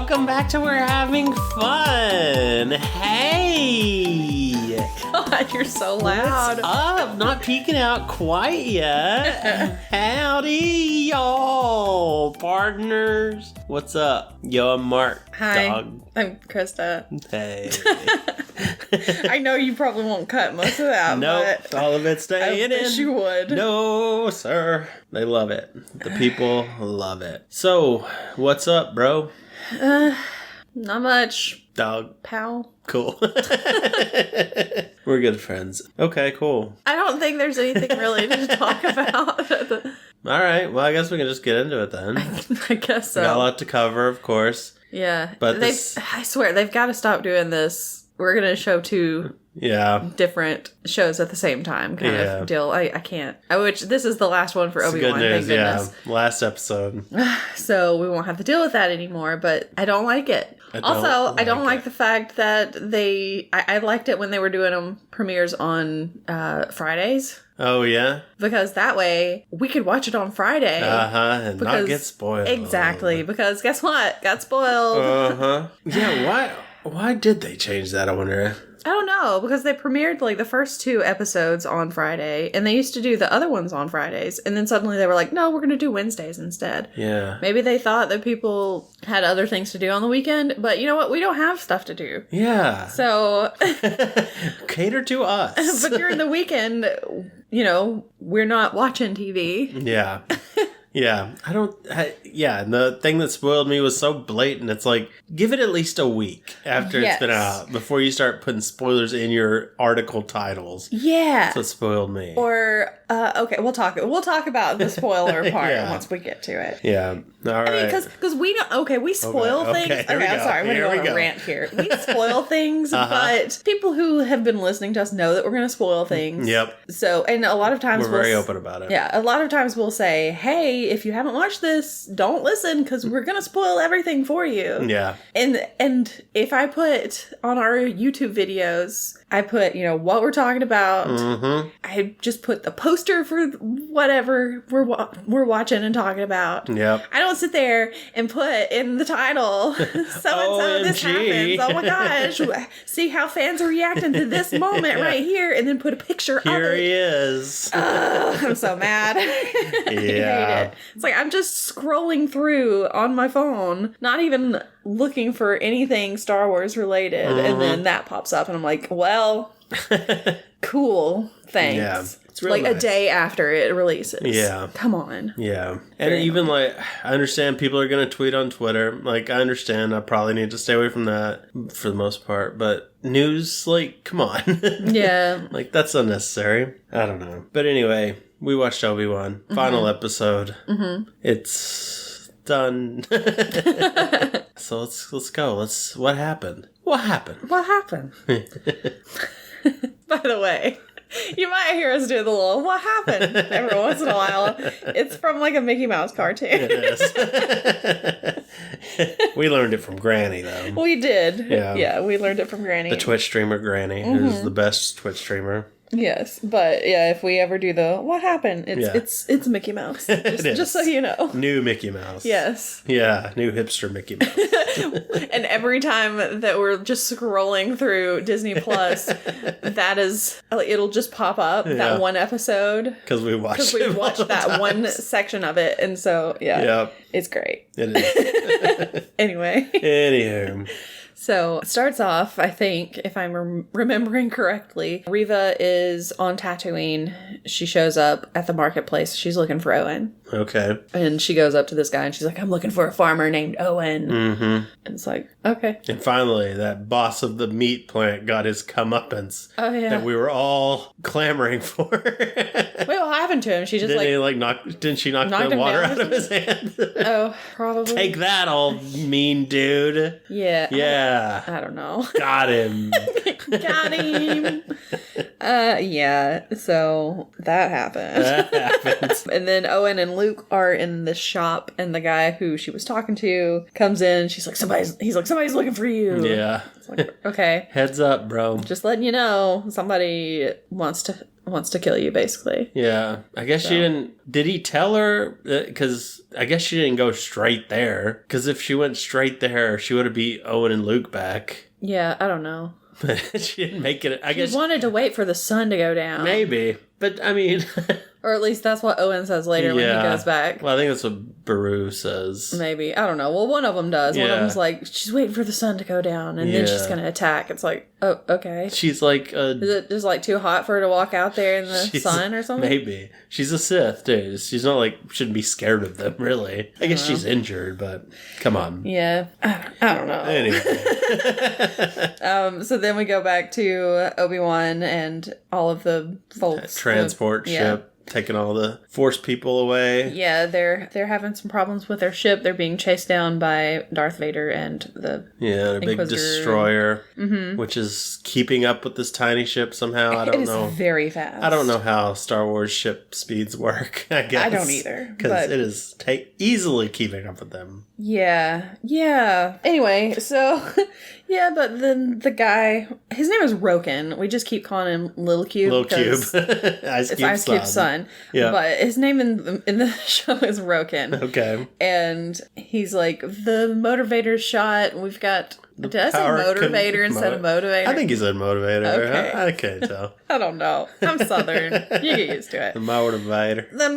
welcome back to We're Having Fun. Hey! God, you're so loud. What's up? Not peeking out quite yet. Howdy, y'all, partners. What's up? Yo, I'm Mark. Hi. Dog. I'm Krista. Hey. I know you probably won't cut most of that, Nope, but all of it's staying in. I wish you would. No, sir. They love it. The people love it. So, what's up, bro? Not much. Dog. Pal. Cool. We're good friends. Okay, cool. I don't think there's anything really to talk about. All right. Well, I guess we can just get into it then. I guess so. We got a lot to cover, of course. Yeah. But I swear, they've got to stop doing this. We're going to show two different shows at the same time kind of deal. I can't. This is the last one for Obi-Wan, thank goodness. Yeah, last episode. So we won't have to deal with that anymore, but I don't like it. I don't like the fact that I liked it when they were doing them premieres on Fridays. Oh, yeah? Because that way, we could watch it on Friday. And not get spoiled. Exactly, because guess what? Got spoiled. Yeah, why did they change that, I wonder? I don't know, because they premiered like the first 2 episodes on Friday, and they used to do the other ones on Fridays, and then suddenly they were like, no, we're going to do Wednesdays instead. Yeah. Maybe they thought that people had other things to do on the weekend, but you know what? We don't have stuff to do. Yeah. So... Cater to us. But during the weekend, we're not watching TV. Yeah. Yeah, and the thing that spoiled me was so blatant. It's like, give it at least a week after it's been out before you start putting spoilers in your article titles. Yeah. That's what spoiled me. Or, okay, we'll talk about the spoiler part once we get to it. Yeah. All right. Because we don't, we spoil things. Okay, I'm sorry, I'm going to go on a rant here. We spoil things, but people who have been listening to us know that we're going to spoil things. Yep. So, and a lot of times we're very open about it. Yeah, a lot of times we'll say, hey, if you haven't watched this, don't listen because we're going to spoil everything for you. Yeah. And if I put on our YouTube videos, I put, what we're talking about. Mm-hmm. I just put the poster for whatever we're watching and talking about. Yep. I don't sit there and put in the title, so-and-so, this happens. Oh my gosh. See how fans are reacting to this moment right here, and then put a picture of it. Here he is. I'm so mad. Yeah. I hate it. It's like I'm just scrolling through on my phone, not even looking for anything Star Wars related, and then that pops up, and I'm like, well, cool, thanks. Yeah. It's really nice. A day after it releases. Yeah. Come on. Yeah. And even I understand people are going to tweet on Twitter. I understand I probably need to stay away from that for the most part. But news, come on. Yeah. That's unnecessary. I don't know. But anyway, we watched Obi-Wan. Final episode. Mm-hmm. It's done. So let's go. What happened? What happened? By the way, you might hear us do the little "what happened" every once in a while. It's from a Mickey Mouse cartoon. It is. We learned it from Granny, though. We did. Yeah, we learned it from Granny. The Twitch streamer Granny, who's the best Twitch streamer. Yes, but yeah, if we ever do the "what happened," it's Mickey Mouse. Just so you know. New Mickey Mouse. Yes. Yeah, new hipster Mickey Mouse. And every time that we're just scrolling through Disney Plus, it'll just pop up that one episode because we watched that one section of it, and so it's great. It is. Anyway. Anywho. So it starts off, I think, if I'm remembering correctly, Reva is on Tatooine. She shows up at the marketplace. She's looking for Owen. Okay. And she goes up to this guy and she's like, I'm looking for a farmer named Owen. Mm-hmm. And it's like, okay. And finally, that boss of the meat plant got his comeuppance. Oh, yeah. That we were all clamoring for. Wait, what happened to him? She just didn't she knock the water out of his hand? Oh, probably. Take that, old mean dude. Yeah. Yeah. I don't know. Got him. Got him. Yeah. So that happened. That happens. And then Owen and Luke are in the shop, and the guy who she was talking to comes in. He's like, somebody's looking for you. Yeah. It's like, okay. Heads up, bro. Just letting you know, somebody wants to kill you, basically. Yeah. I guess she didn't... Did he tell her? Because I guess she didn't go straight there. Because if she went straight there, she would have beat Owen and Luke back. Yeah, I don't know. She didn't make it... I guess she wanted to wait for the sun to go down. Maybe. But, I mean... Or at least that's what Owen says later when he goes back. Well, I think that's what Baru says. Maybe. I don't know. Well, one of them does. One of them's like, she's waiting for the sun to go down, and then she's going to attack. It's like, oh, okay. She's like... Is it just like too hot for her to walk out there in the sun or something? Maybe. She's a Sith, too. She's not like... Shouldn't be scared of them, really. I guess she's injured, but come on. Yeah. I don't know. Anyway. So then we go back to Obi-Wan and all of the folks. Transport ship. Taking all the Force people away. Yeah, they're having some problems with their ship. They're being chased down by Darth Vader and the a big destroyer, which is keeping up with this tiny ship somehow. I don't know. It is very fast. I don't know how Star Wars ship speeds work. I guess I don't either, because it is easily keeping up with them. Yeah. Anyway, so but then the guy, his name is Roken. We just keep calling him Little Cube. Ice Cube's son. Yeah. But his name in the show is Roken. Okay. And he's like, the motivator shot. We've got... Did I say motivator instead of motivator? I think he said motivator. Okay. I can't tell. I don't know. I'm Southern. You get used to it. The motivator. The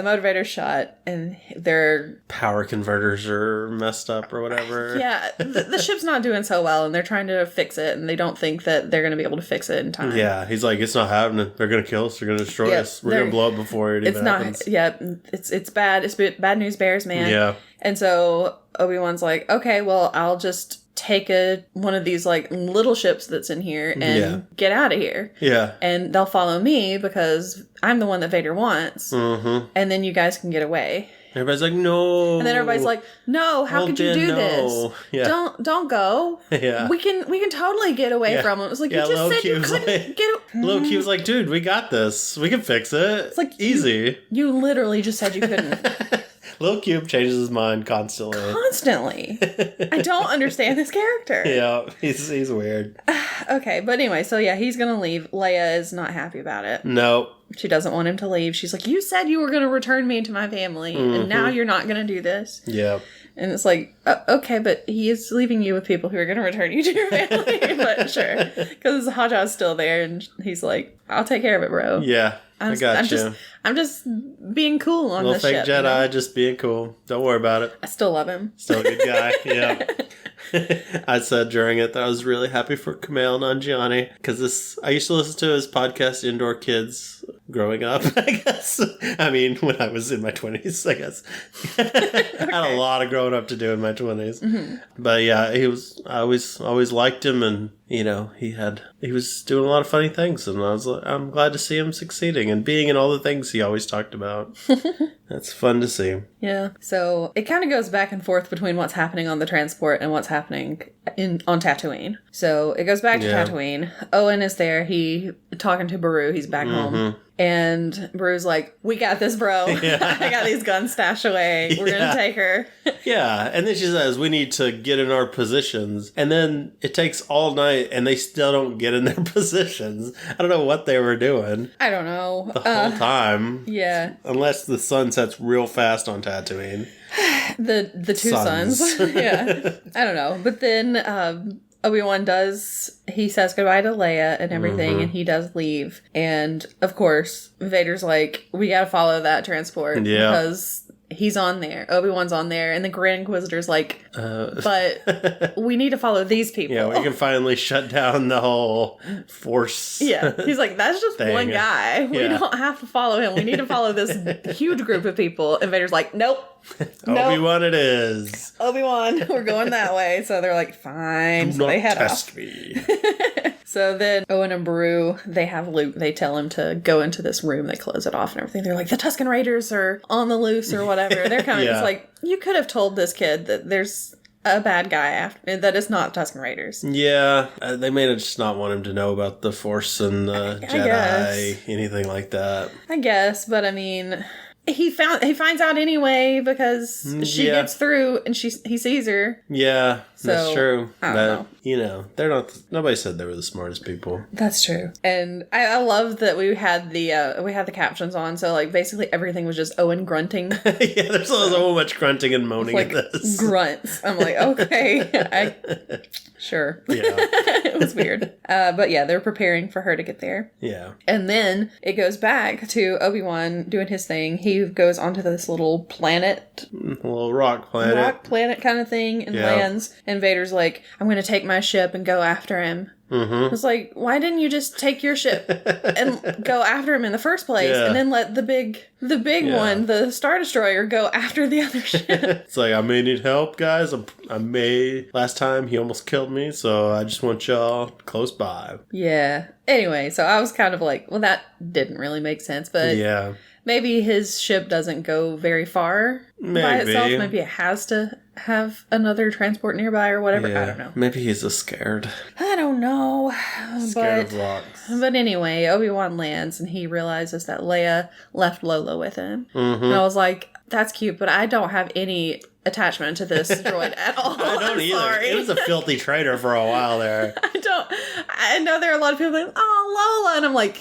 motivator shot, and their power converters are messed up or whatever. Yeah, the ship's not doing so well, and they're trying to fix it, and they don't think that they're going to be able to fix it in time. Yeah, he's like, it's not happening. They're going to kill us. They're going to destroy us. We're going to blow up before it even happens. Yeah, it's bad. It's bad news bears, man. Yeah. And so Obi-Wan's like, okay, well, I'll just take one of these like little ships that's in here and get out of here. Yeah. And they'll follow me because I'm the one that Vader wants. Mm-hmm. And then you guys can get away. Everybody's like, no. And then everybody's like, no, how could you do this? Yeah. Don't go. Yeah. We can totally get away from him. It's like, you just said you couldn't get away. Little Cube's like, dude, we got this. We can fix it. It's like easy. You literally just said you couldn't. Little Cube changes his mind constantly. I don't understand this character. Yeah, he's weird. Okay, but anyway, so he's gonna leave. Leia is not happy about it. No. She doesn't want him to leave. She's like, you said you were gonna return me to my family, and now you're not gonna do this. Yeah. And it's like, okay, but he is leaving you with people who are going to return you to your family. But sure. Because Haja's still there, and he's like, I'll take care of it, bro. Yeah, I got you. I'm just being cool on this ship. Little fake Jedi, just being cool. Don't worry about it. I still love him. Still a good guy, yeah. I said during it that I was really happy for Kumail Nanjiani because I used to listen to his podcast Indoor Kids growing up, I guess. I mean, when I was in my 20s, I guess. I had a lot of growing up to do in my 20s. Mm-hmm. But yeah, I always liked him, and he was doing a lot of funny things, and I'm glad to see him succeeding and being in all the things he always talked about. That's fun to see. Yeah. So it kind of goes back and forth between what's happening on the transport and what's happening on Tatooine. So it goes back to Tatooine. Owen is there. He talking to Baru. He's back home. And Baru's like, we got this, bro. Yeah. I got these guns stashed away. We're going to take her. Yeah. And then she says, we need to get in our positions. And then it takes all night and they still don't get in their positions. I don't know what they were doing. I don't know. The whole time. Yeah. Unless the sun sets real fast on Tatooine. The two suns. Yeah. I don't know. But then Obi-Wan he says goodbye to Leia and everything, and he does leave. And, of course, Vader's like, we gotta follow that transport because he's on there. Obi-Wan's on there, and the Grand Inquisitor's like, but we need to follow these people. Yeah, we can finally shut down the whole Force. Yeah, he's like, that's just one guy. We don't have to follow him. We need to follow this huge group of people. And Vader's like, nope. Obi-Wan it is. Obi-Wan, we're going that way. So they're like, fine. Do so they not head test off. me. So then Owen and Baru, they have Luke. They tell him to go into this room. They close it off and everything. They're like, the Tusken Raiders are on the loose or whatever. They're coming. It's like, you could have told this kid that there's a bad guy after that is not Tusken Raiders. Yeah, they may just not want him to know about the Force and the Jedi, anything like that. I guess, but I mean, he finds out anyway because she gets through and he sees her. Yeah, that's true. I don't know. You know, they're not. Nobody said they were the smartest people. That's true. And I love that we had the captions on, so like basically everything was just Owen grunting. Yeah, there's so much grunting and moaning in this. Grunts. I'm like, okay, sure. Yeah, it was weird. But yeah, they're preparing for her to get there. Yeah, and then it goes back to Obi-Wan doing his thing. He goes onto this little planet, a little rock planet kind of thing, and lands. And Vader's like, "I'm going to take my ship and go after him." I was like, why didn't you just take your ship and go after him in the first place, and then let the big one, the Star Destroyer, go after the other ship? It's like, I may need help, guys. Last time he almost killed me, so I just want y'all close by. Yeah. Anyway, so I was kind of like, well, that didn't really make sense, but maybe his ship doesn't go very far by itself. Maybe it has to have another transport nearby or whatever. I don't know. Maybe he's just scared. I don't know. Scared of rocks. But anyway, Obi-Wan lands and he realizes that Leia left Lola with him. And I was like, that's cute, but I don't have any attachment to this droid at all. I don't either. Sorry. It was a filthy traitor for a while there. I know there are a lot of people like, oh, Lola. And I'm like,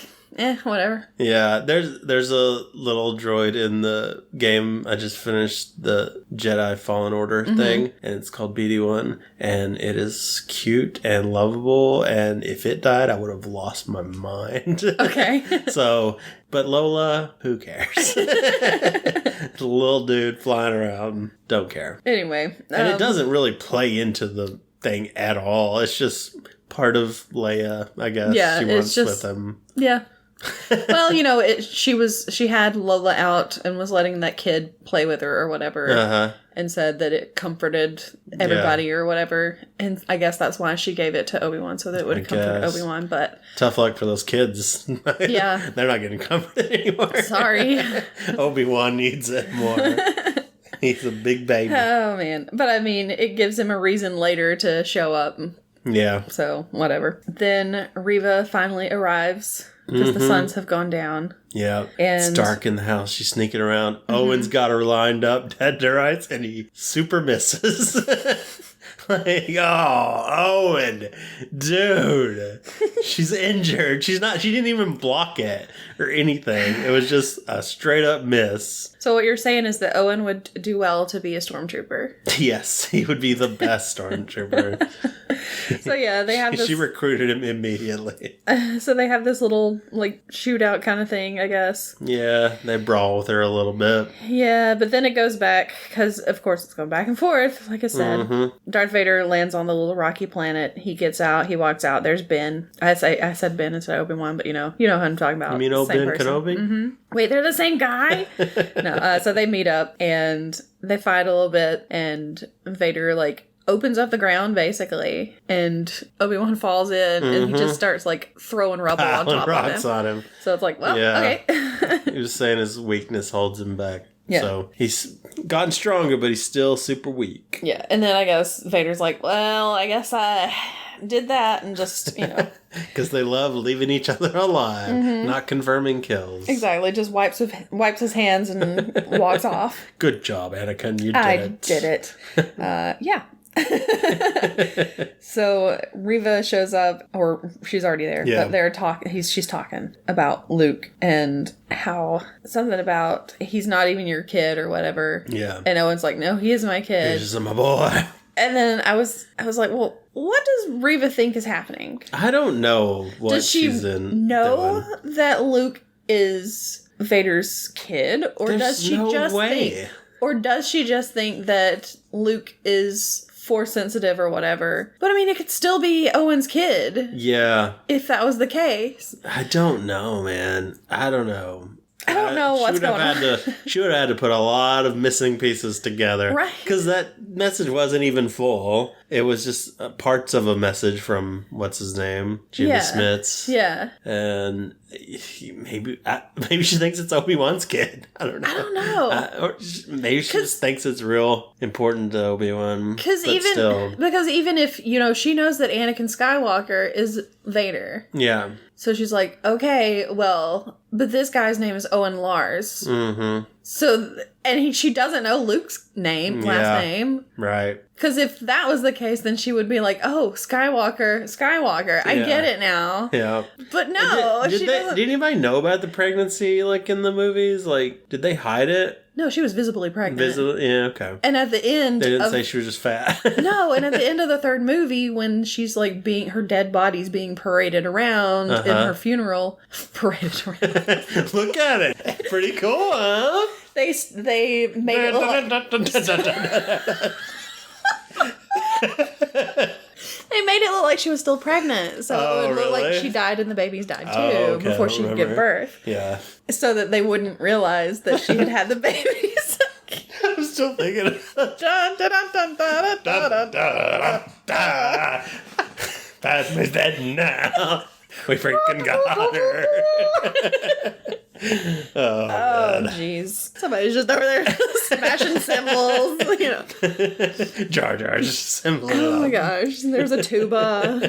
whatever. Yeah, there's a little droid in the game. I just finished the Jedi Fallen Order thing, and it's called BD-1, and it is cute and lovable, and if it died, I would have lost my mind. Okay. But Lola, who cares? The little dude flying around, don't care. Anyway. And it doesn't really play into the thing at all. It's just part of Leia, I guess. Yeah, she wants with him. Yeah. Well, you know, she had Lola out and was letting that kid play with her or whatever, and said that it comforted everybody or whatever, and I guess that's why she gave it to Obi-Wan, so that it would comfort Obi-Wan. But tough luck for those kids. Yeah, they're not getting comforted anymore. Sorry, Obi-Wan needs it more. He's a big baby. Oh man, but I mean, it gives him a reason later to show up. Yeah. So whatever. Then Reva finally arrives. Because the suns have gone down. Yeah. And it's dark in the house. She's sneaking around. Owen's got her lined up, dead to rights, and he super misses. Like, oh, Owen, dude, she's injured. She didn't even block it or anything. It was just a straight up miss. So what you're saying is that Owen would do well to be a stormtrooper. Yes, he would be the best stormtrooper. So yeah, they have this... She recruited him immediately. So they have this little, like, shootout kind of thing, I guess. Yeah, they brawl with her a little bit. Yeah, but then it goes back, because, of course, it's going back and forth, like I said. Darth Vader lands on the little rocky planet. He gets out, he walks out. There's Ben. I said Ben instead of Obi-Wan, but you know who I'm talking about. You mean old Ben Kenobi? Wait, they're the same guy? No, so they meet up, and they fight a little bit, and Vader, like, opens up the ground, basically, and Obi-Wan falls in, and he just starts, like, throwing rubble on top of him. On him. So it's like, well, okay. He was saying his weakness holds him back. Yeah. So he's gotten stronger, but he's still super weak. Yeah, and then I guess Vader's like, well, I guess I did that, and just, you know. Because they love leaving each other alive, not confirming kills. Exactly, just wipes his hands and walks off. Good job, Anakin, you did it. I did it. Yeah. So Reva shows up, or she's already there, but they're talking. She's talking about Luke and how something about he's not even your kid or whatever. Yeah, and Owen's like, no, he is my kid. He's just my boy. And then I was like, well, what does Reva think is happening? I don't know what does she she's know doing. That Luke is Vader's kid, or does she just think that Luke is Force sensitive or whatever? But I mean, it could still be Owen's kid. Yeah. If that was the case. I don't know, man. I don't know. I don't know what's going on. She would have had to put a lot of missing pieces together. Right. Because that message wasn't even full. It was just parts of a message from, what's his name? Jimmy Smits. Yeah. And maybe she thinks it's Obi-Wan's kid. I don't know. Or maybe she just thinks it's real important to Obi-Wan. Because even if, she knows that Anakin Skywalker is Vader. Yeah. So she's like, okay, well, but this guy's name is Owen Lars. Mm-hmm. So, and she doesn't know Luke's last name. Right. Because if that was the case, then she would be like, oh, Skywalker. I get it now. Yeah. But no, did anybody know about the pregnancy, like, in the movies? Like, did they hide it? No, she was visibly pregnant. Yeah, okay. And at the end... They didn't say she was just fat. No, and at the end of the third movie, when she's, like, her dead body's being paraded around in her funeral... Paraded around. Look at it. Pretty cool, huh? They made it look They made it look like she was still pregnant, so it would look like she died and the babies died too before she could give birth. Yeah. So that they wouldn't realize that she had had the babies. I'm still thinking. Padme's dead now. We freaking got her. Oh, jeez. Somebody's just over there smashing cymbals, Jar Jar just cymbals. Oh my gosh. There's a tuba,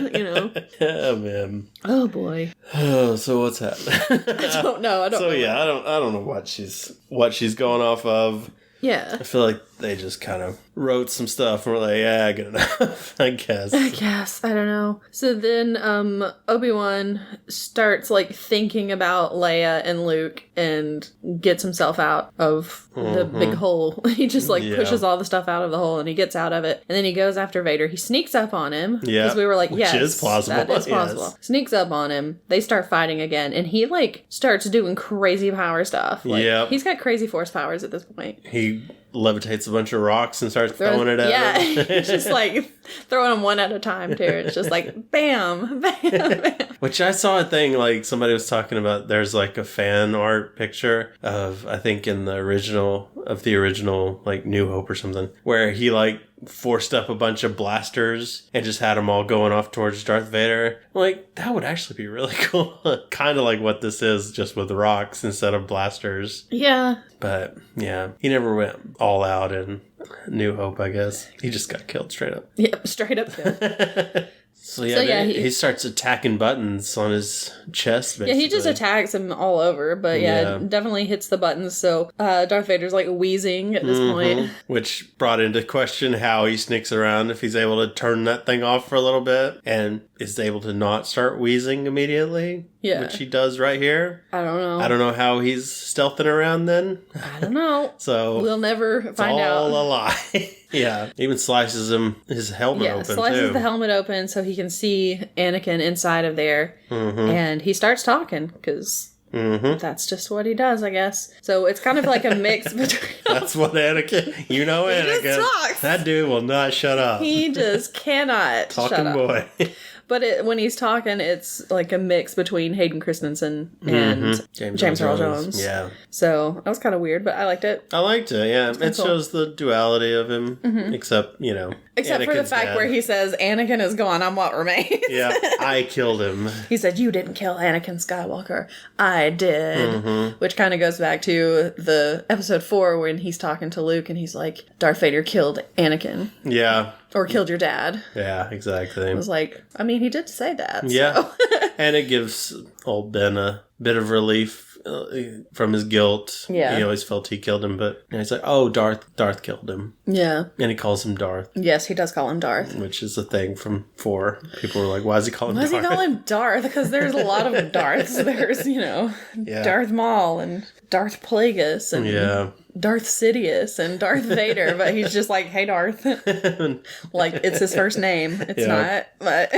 Oh, man. Oh, boy. Oh, so what's happening? I don't know. I don't know what she's going off of. Yeah. I feel like they just kind of wrote some stuff and were like, yeah, good enough, I guess. I don't know. So then Obi-Wan starts, like, thinking about Leia and Luke and gets himself out of the big hole. He just, pushes all the stuff out of the hole and he gets out of it. And then he goes after Vader. He sneaks up on him. Yeah. Because we were like, yes. Which is plausible. That is plausible. Yes. Sneaks up on him. They start fighting again. And he, starts doing crazy power stuff. He's got crazy force powers at this point. He levitates a bunch of rocks and starts throwing it at him. Yeah, just throwing them one at a time too. It's just bam, bam, bam. Which I saw a thing somebody was talking about. There's a fan art picture of, I think in the original New Hope or something, where he forced up a bunch of blasters and just had them all going off towards Darth Vader. That would actually be really cool. Kind of like what this is, just with rocks instead of blasters. Yeah. But, yeah, he never went all out in New Hope, I guess. He just got killed straight up. Yep, straight up killed. He starts attacking buttons on his chest, basically. Yeah, he just attacks him all over, but definitely hits the buttons, so Darth Vader's wheezing at this point. Which brought into question how he sneaks around if he's able to turn that thing off for a little bit and is able to not start wheezing immediately. Yeah. Which he does right here. I don't know. I don't know how he's stealthing around then. I don't know. So we'll never find out. It's all a lie. Yeah. Even slices his helmet open, slices the helmet open so he can see Anakin inside of there. Mm-hmm. And he starts talking, because that's just what he does, I guess. So it's kind of like a mix between... That's what Anakin... Anakin. He just talks. That dude will not shut up. He just cannot shut up. Talking boy. But when he's talking, it's a mix between Hayden Christensen and James Earl Jones. Yeah. So that was kind of weird, but I liked it. I liked it, yeah. It shows the duality of him, except, Except Anakin's for the fact where he says, Anakin is gone, I'm what remains. Yeah, I killed him. He said, you didn't kill Anakin Skywalker. I did. Which kind of goes back to the episode 4 when he's talking to Luke and he's like, Darth Vader killed Anakin. Yeah. Or killed your dad. Yeah, exactly. I was like, he did say that. Yeah. So. And it gives old Ben a bit of relief from his guilt. Yeah. He always felt he killed him, but he's like, oh, Darth killed him. Yeah. And he calls him Darth. Yes, he does call him Darth. Which is a thing from 4. People were like, why does he call him Darth? Why does he call him Darth? Because there's a lot of Darths. There's, Darth Maul and Darth Plagueis and Darth Sidious and Darth Vader, but he's just like, hey, Darth. It's his first name. It's not, but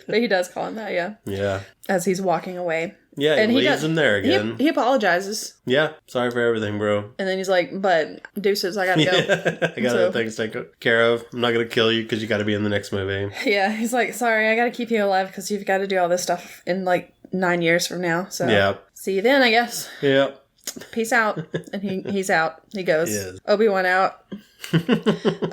he does call him that, yeah. Yeah. As he's walking away. Yeah, and he leaves him there again. He apologizes. Yeah, sorry for everything, bro. And then he's like, but deuces, I gotta go. I got other things to take care of. I'm not gonna kill you because you gotta be in the next movie. Yeah, he's like, sorry, I gotta keep you alive because you've got to do all this stuff in 9 years from now. So, see you then, I guess. Yeah. peace out. And he's out. He goes. Yes. Obi-Wan out.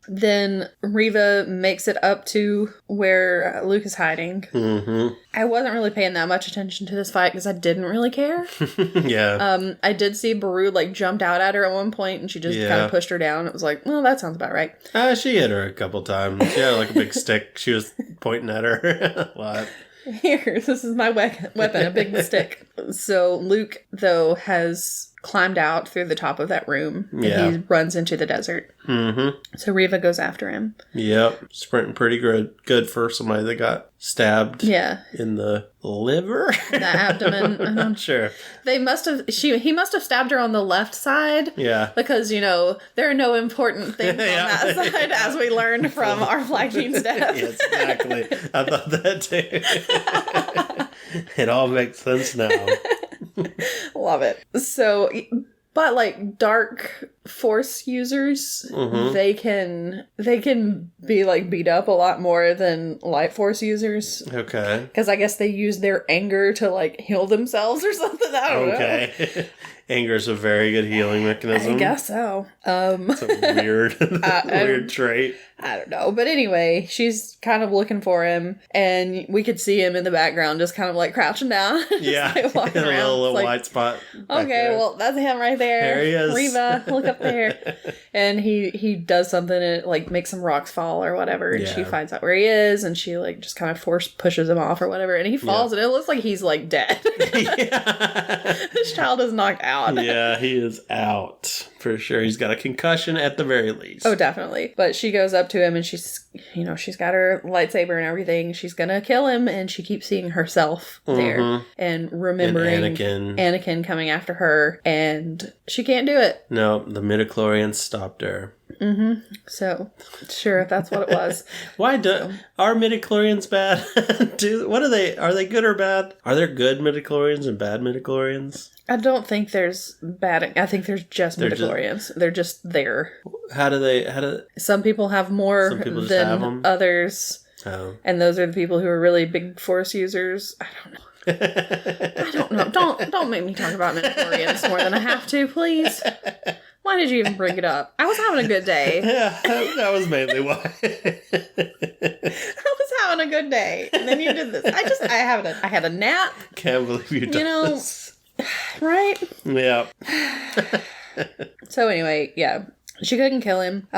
Then Reva makes it up to where Luke is hiding. Mm-hmm. I wasn't really paying that much attention to this fight because I didn't really care. Yeah. I did see Beru like jumped out at her at one point and she just kind of pushed her down. It was like, well, that sounds about right. She hit her a couple times. She had like a big stick. She was pointing at her a lot. Here, this is my weapon, a big stick. So Luke, though, has climbed out through the top of that room. And he runs into the desert. Mm-hmm. So Reva goes after him. Yep. Sprinting pretty good for somebody that got stabbed in the liver? The abdomen. I'm not sure. He must have stabbed her on the left side. Yeah. Because, there are no important things on that side, as we learned from our Flagsheen's death. Yes, exactly. I thought that too. It all makes sense now. Love it. So, but like dark force users, they can be like beat up a lot more than light force users. Okay. Because I guess they use their anger to like heal themselves or something. I don't know. Okay. Anger is a very good healing mechanism. I guess so. It's a weird trait. I don't know. But anyway, she's kind of looking for him, and we could see him in the background just kind of like crouching down. Yeah. Like, walking a around. little white spot. Okay, well, that's him right there. There he is. Reva, look up there. And he does something and like makes some rocks fall or whatever, and she finds out where he is, and she like just kind of pushes him off or whatever, and he falls, and it looks like he's like dead. This child is knocked out. Yeah, he is out. For sure. He's got a concussion at the very least. Oh, definitely. But she goes up to him and she's got her lightsaber and everything. She's gonna kill him, and she keeps seeing herself there and remembering and Anakin coming after her, and she can't do it. No, the midichlorians stopped her. Mm-hmm. So, sure, that's what it was. Are midichlorians bad? What are they? Are they good or bad? Are there good midichlorians and bad midichlorians? I don't think there's bad. I think there's just midichlorians. They're just there. How do they? Some people have more than others. Oh. And those are the people who are really big force users. I don't know. I don't know. Don't make me talk about midichlorians more than I have to, please. Why did you even bring it up? I was having a good day. Yeah, that was mainly why. I was having a good day, and then you did this. I had a nap. Can't believe you did this. Right? Yeah. So anyway, yeah. She couldn't kill him.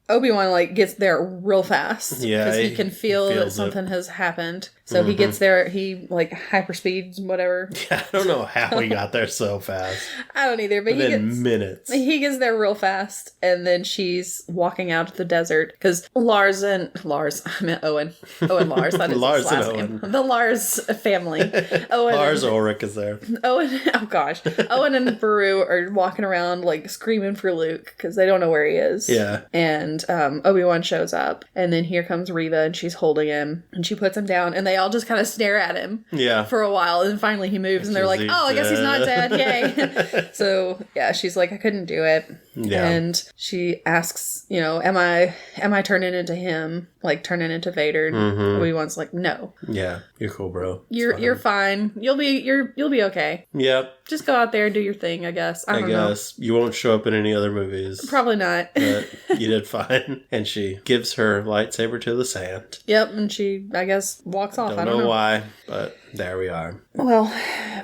Obi-Wan gets there real fast. Yeah. Because he can feel that something has happened. So he gets there, he hyperspeeds, whatever. Yeah, I don't know how he got there so fast. I don't either, but minutes. He gets there real fast, and then she's walking out to the desert, because Owen Lars, that is Lars his last name. The Lars family. Lars Ulrich is there. Owen and Beru are walking around, screaming for Luke, because they don't know where he is. Yeah. And Obi-Wan shows up, and then here comes Reva, and she's holding him, and she puts him down, and they all just kind of stare at him for a while, and finally he moves, and they're like, oh, I guess he's not dead, yay. So, yeah, she's like, I couldn't do it. Yeah. And she asks, am I turning into him? Turning into Vader? And Obi-Wan's like, no. Yeah, you're cool, bro. You're fine. You'll be okay. Yep. Just go out there and do your thing, I guess. I don't know. You won't show up in any other movies. Probably not. But you did fine. And she gives her lightsaber to the sand. Yep, and she, I guess, walks off. I don't know why, but there we are. Well,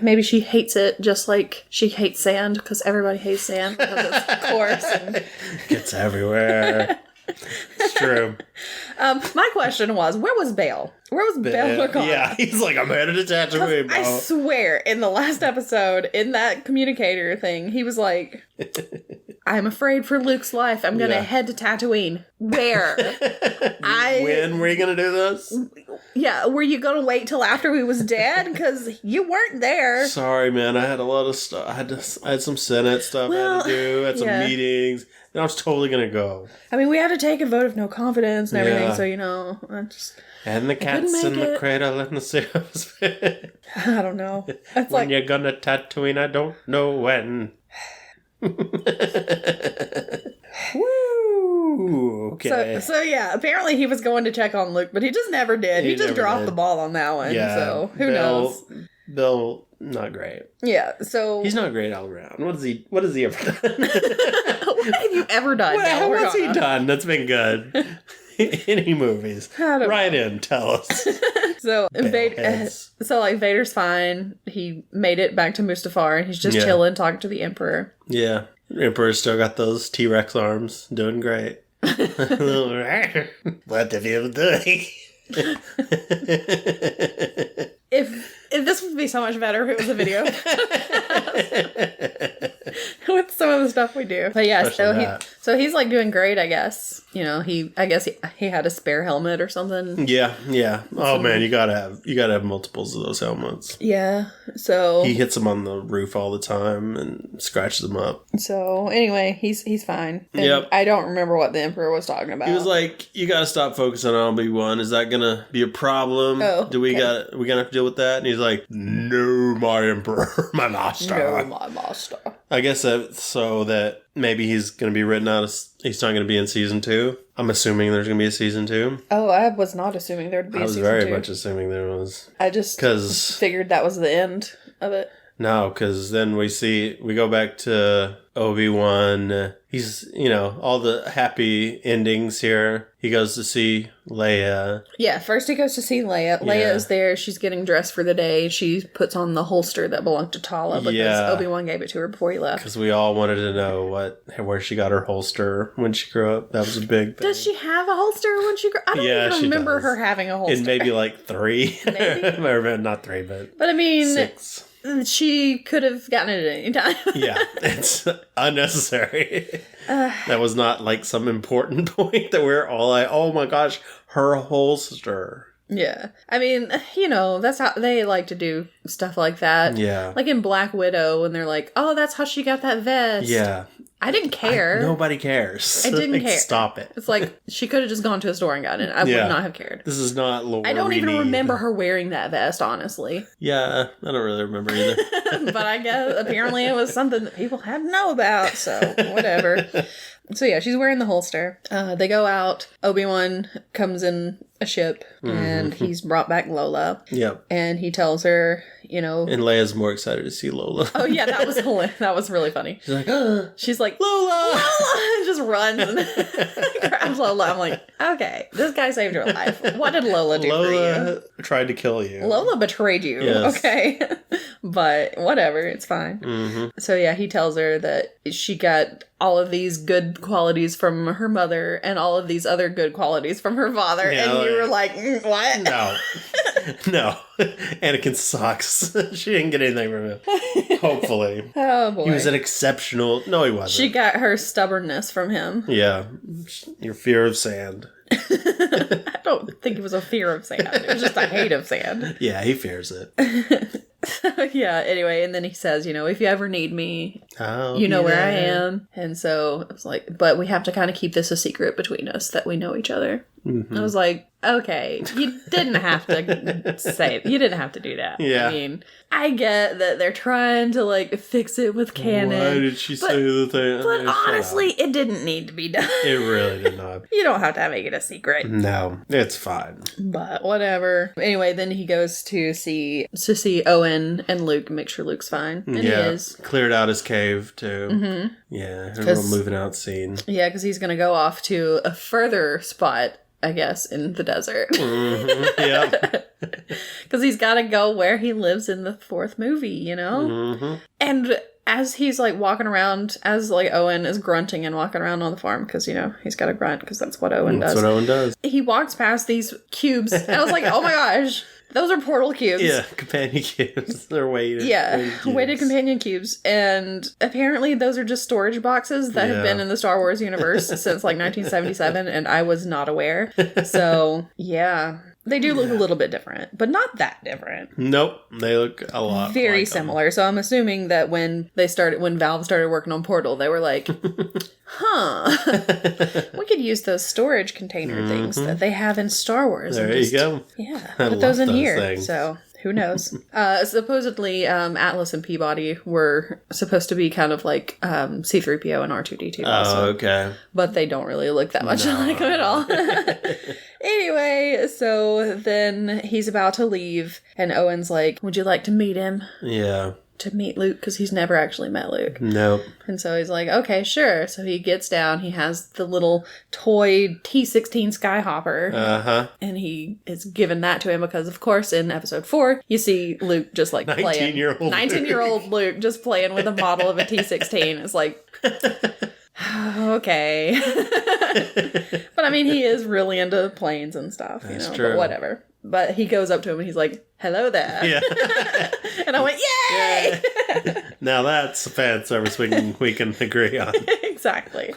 maybe she hates it just like she hates sand, because everybody hates sand because it's coarse and gets everywhere. It's true. My question was, where was Bail? Where was Bail Organa? Yeah, he's like, I'm headed to Tatooine, bro. I swear, in the last episode, in that communicator thing, he was like, I'm afraid for Luke's life. I'm going to head to Tatooine. Where? When were you going to do this? Yeah, were you going to wait till after he was dead? Because you weren't there. Sorry, man. I had a lot of stuff. I had some Senate stuff I had to do. I had some meetings. And I was totally going to go. I mean, we had to take a vote of no confidence and everything, so, I just... And the cat's in the cradle and the seals. I don't know. It's when you're going to Tatooine, I don't know when. Woo! Okay. So yeah, apparently he was going to check on Luke, but he just never did. He just dropped the ball on that one. Yeah, so who knows? Bill, not great. Yeah, so... He's not great all around. What has he ever done? What have you ever done? What's he done that's been good? Any movies? Write in, tell us. So Vader's fine. He made it back to Mustafar, and he's just chilling, talking to the Emperor. Yeah. Emperor's still got those T-Rex arms. Doing great. What have you been doing? If this would be so much better if it was a video. With some of the stuff we do. But yeah, so he's like doing great, I guess. You know, I guess he had a spare helmet or something. Yeah. Oh man, you gotta have multiples of those helmets. Yeah. So he hits them on the roof all the time and scratches them up. So anyway, he's fine. And yep. I don't remember what the Emperor was talking about. He was like, "You gotta stop focusing on Obi-Wan. Is that gonna be a problem? Oh, we gonna have to deal with that?" And he's like, "No, my Emperor, my master. No, my master." I guess so that maybe he's going to be written out. He's not going to be in season 2. I'm assuming there's going to be a season 2. Oh, I was not assuming there would be a season 2. I was very much assuming there was. I just figured that was the end of it. No, because then we go back to Obi-Wan. He's, all the happy endings here. He goes to see Leia. Yeah, first he goes to see Leia. Leia is there. She's getting dressed for the day. She puts on the holster that belonged to Tala because Obi-Wan gave it to her before he left. Because we all wanted to know where she got her holster when she grew up. That was a big thing. Does she have a holster when she grew up? I don't even remember her having a holster. In maybe like 3. Maybe? Not 3, but I mean... 6. She could have gotten it at any time. Yeah, it's unnecessary. That was not like some important point that we're all like, oh my gosh, her holster. Yeah. I mean, that's how they like to do stuff like that. Yeah. Like in Black Widow when they're like, oh, that's how she got that vest. Yeah. I didn't care. Nobody cares. I didn't care. Stop it. It's like, she could have just gone to a store and gotten it. I would not have cared. This is not lore. I don't even remember her wearing that vest, honestly. Yeah, I don't really remember either. But I guess, apparently it was something that people had to know about, so whatever. So yeah, she's wearing the holster. They go out. Obi-Wan comes in a ship, and he's brought back Lola. Yep. And he tells her, And Leia's more excited to see Lola. Oh yeah, that was hilarious. That was really funny. She's like, She's like, Lola! And just runs and grabs Lola. I'm like, okay, this guy saved your life. What did Lola do for you? Lola tried to kill you. Lola betrayed you. Yes. Okay. But whatever, it's fine. Mm-hmm. So yeah, he tells her that she got all of these good qualities from her mother and all of these other good qualities from her father. Yeah, and you were like, what? No. No. Anakin sucks. She didn't get anything from him. Hopefully. Oh, boy. He was an exceptional... No, he wasn't. She got her stubbornness from him. Yeah. Your fear of sand. I don't think it was a fear of sand. It was just a hate of sand. Yeah, he fears it. Yeah, anyway, and then he says, if you ever need me, you know where I am. And so I was like, but we have to kind of keep this a secret between us that we know each other. Mm-hmm. I was like, okay, you didn't have to say it. You didn't have to do that. Yeah. I mean, I get that they're trying to, fix it with canon. Why did she say the thing? But honestly, it didn't need to be done. It really did not. You don't have to make it a secret. No, it's fine. But whatever. Anyway, then he goes to see Owen and Luke and make sure Luke's fine. And he is. Cleared out his cave, too. Mm-hmm. Yeah, a little moving out scene. Yeah, because he's going to go off to a further spot, I guess, in the desert. Mm-hmm. Yep. Because he's got to go where he lives in the 4th movie, Mm-hmm. And as he's, walking around, as, Owen is grunting and walking around on the farm, because, he's got to grunt, because that's what Owen does. That's what Owen does. He walks past these cubes, and I was like, oh my gosh. Those are portal cubes. Yeah, companion cubes. They're weighted. Yeah, weighted companion cubes. And apparently those are just storage boxes that have been in the Star Wars universe since 1977, and I was not aware. So, yeah. They do look a little bit different, but not that different. Nope. They look a lot very similar. So I'm assuming that when Valve started working on Portal, they were like, we could use those storage container things that they have in Star Wars. There you go. Yeah. Put those in here. Things. So who knows? Supposedly, Atlas and Peabody were supposed to be kind of like C-3PO and R2-D2 also. Oh, okay. But they don't really look that much like them at all. Anyway, okay. So then he's about to leave, and Owen's like, would you like to meet him? Yeah. To meet Luke, because he's never actually met Luke. Nope. And so he's like, okay, sure. So he gets down. He has the little toy T-16 Skyhopper. Uh-huh. And he is given that to him because, of course, in episode 4, you see Luke just like 19-year-old Luke just playing with a model of a T-16. It's like, okay. But I mean, he is really into planes and stuff, That's know, true. but whatever. But he goes up to him and he's like, hello there. Yeah. And I went, yay! Now that's a fan service we can agree on. Exactly.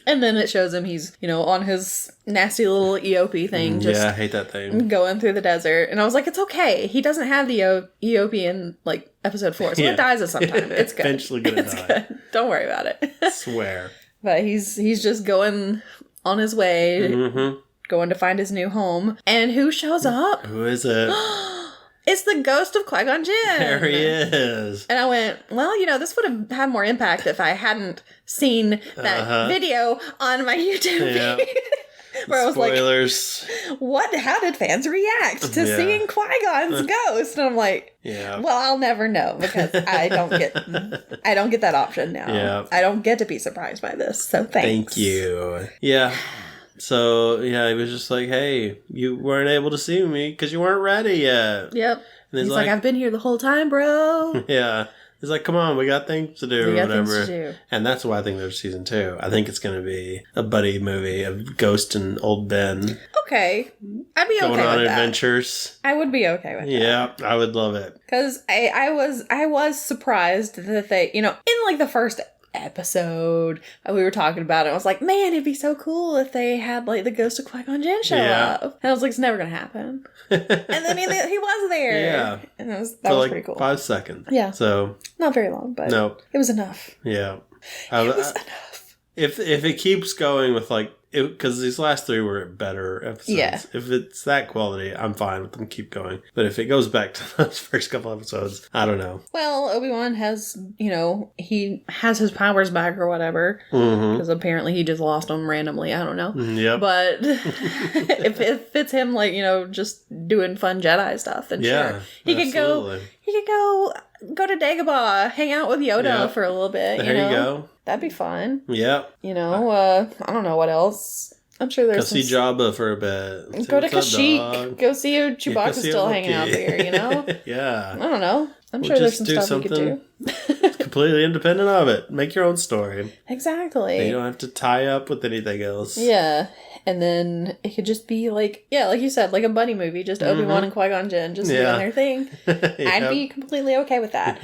And then it shows him he's, on his nasty little EOP thing. Just I hate that thing. Going through the desert. And I was like, it's okay. He doesn't have the EOP in, episode 4. So it dies at some time. It's good. Eventually gonna die. Good. Don't worry about it. I swear. But he's just going on his way. Mm-hmm. Going to find his new home. And who shows up? Who is it? It's the ghost of Qui-Gon Jinn. There he is. And I went, well, this would have had more impact if I hadn't seen that video on my YouTube feed. Where I was Spoilers. Like, how did fans react to seeing Qui-Gon's ghost? And I'm like, well, I'll never know because I don't get that option now. Yeah. I don't get to be surprised by this. So thanks. Thank you. Yeah. So, he was just like, hey, you weren't able to see me because you weren't ready yet. Yep. And he's like, I've been here the whole time, bro. Yeah. He's like, come on, we got things to do, we got whatever. Things to do. And that's why I think there's season 2. I think it's going to be a buddy movie of Ghost and Old Ben. Okay. I'd be okay with that. Going on adventures. I would be okay with that. Yeah, I would love it. Because I was surprised that they, in the first episode we were talking about it, I was like, man, it'd be so cool if they had the ghost of Qui-Gon Jinn show up. And I was like, it's never gonna happen. And then he was there. Yeah. And that was pretty cool. 5 seconds. Yeah. So not very long, but it was enough. Yeah. It was enough. If it keeps going with because these last 3 were better episodes. Yeah. If it's that quality, I'm fine with them keep going. But if it goes back to those first couple episodes, I don't know. Well, Obi-Wan has, he has his powers back or whatever. Because apparently he just lost them randomly. I don't know. Yep. But if it's him, just doing fun Jedi stuff, then sure. He could go to Dagobah, hang out with Yoda for a little bit. There you go. That'd be fun. Yep. I don't know what else. I'm sure there's Go see Jabba for a bit. Go to Kashyyyk. Go see if Chewbacca's still hanging out there, Yeah. I don't know. I'm sure there's some stuff we could do. Completely independent of it. Make your own story. Exactly. You don't have to tie up with anything else. Yeah. And then it could just be like you said, like a buddy movie, just Obi-Wan and Qui-Gon Jinn just doing their thing. I'd be completely okay with that.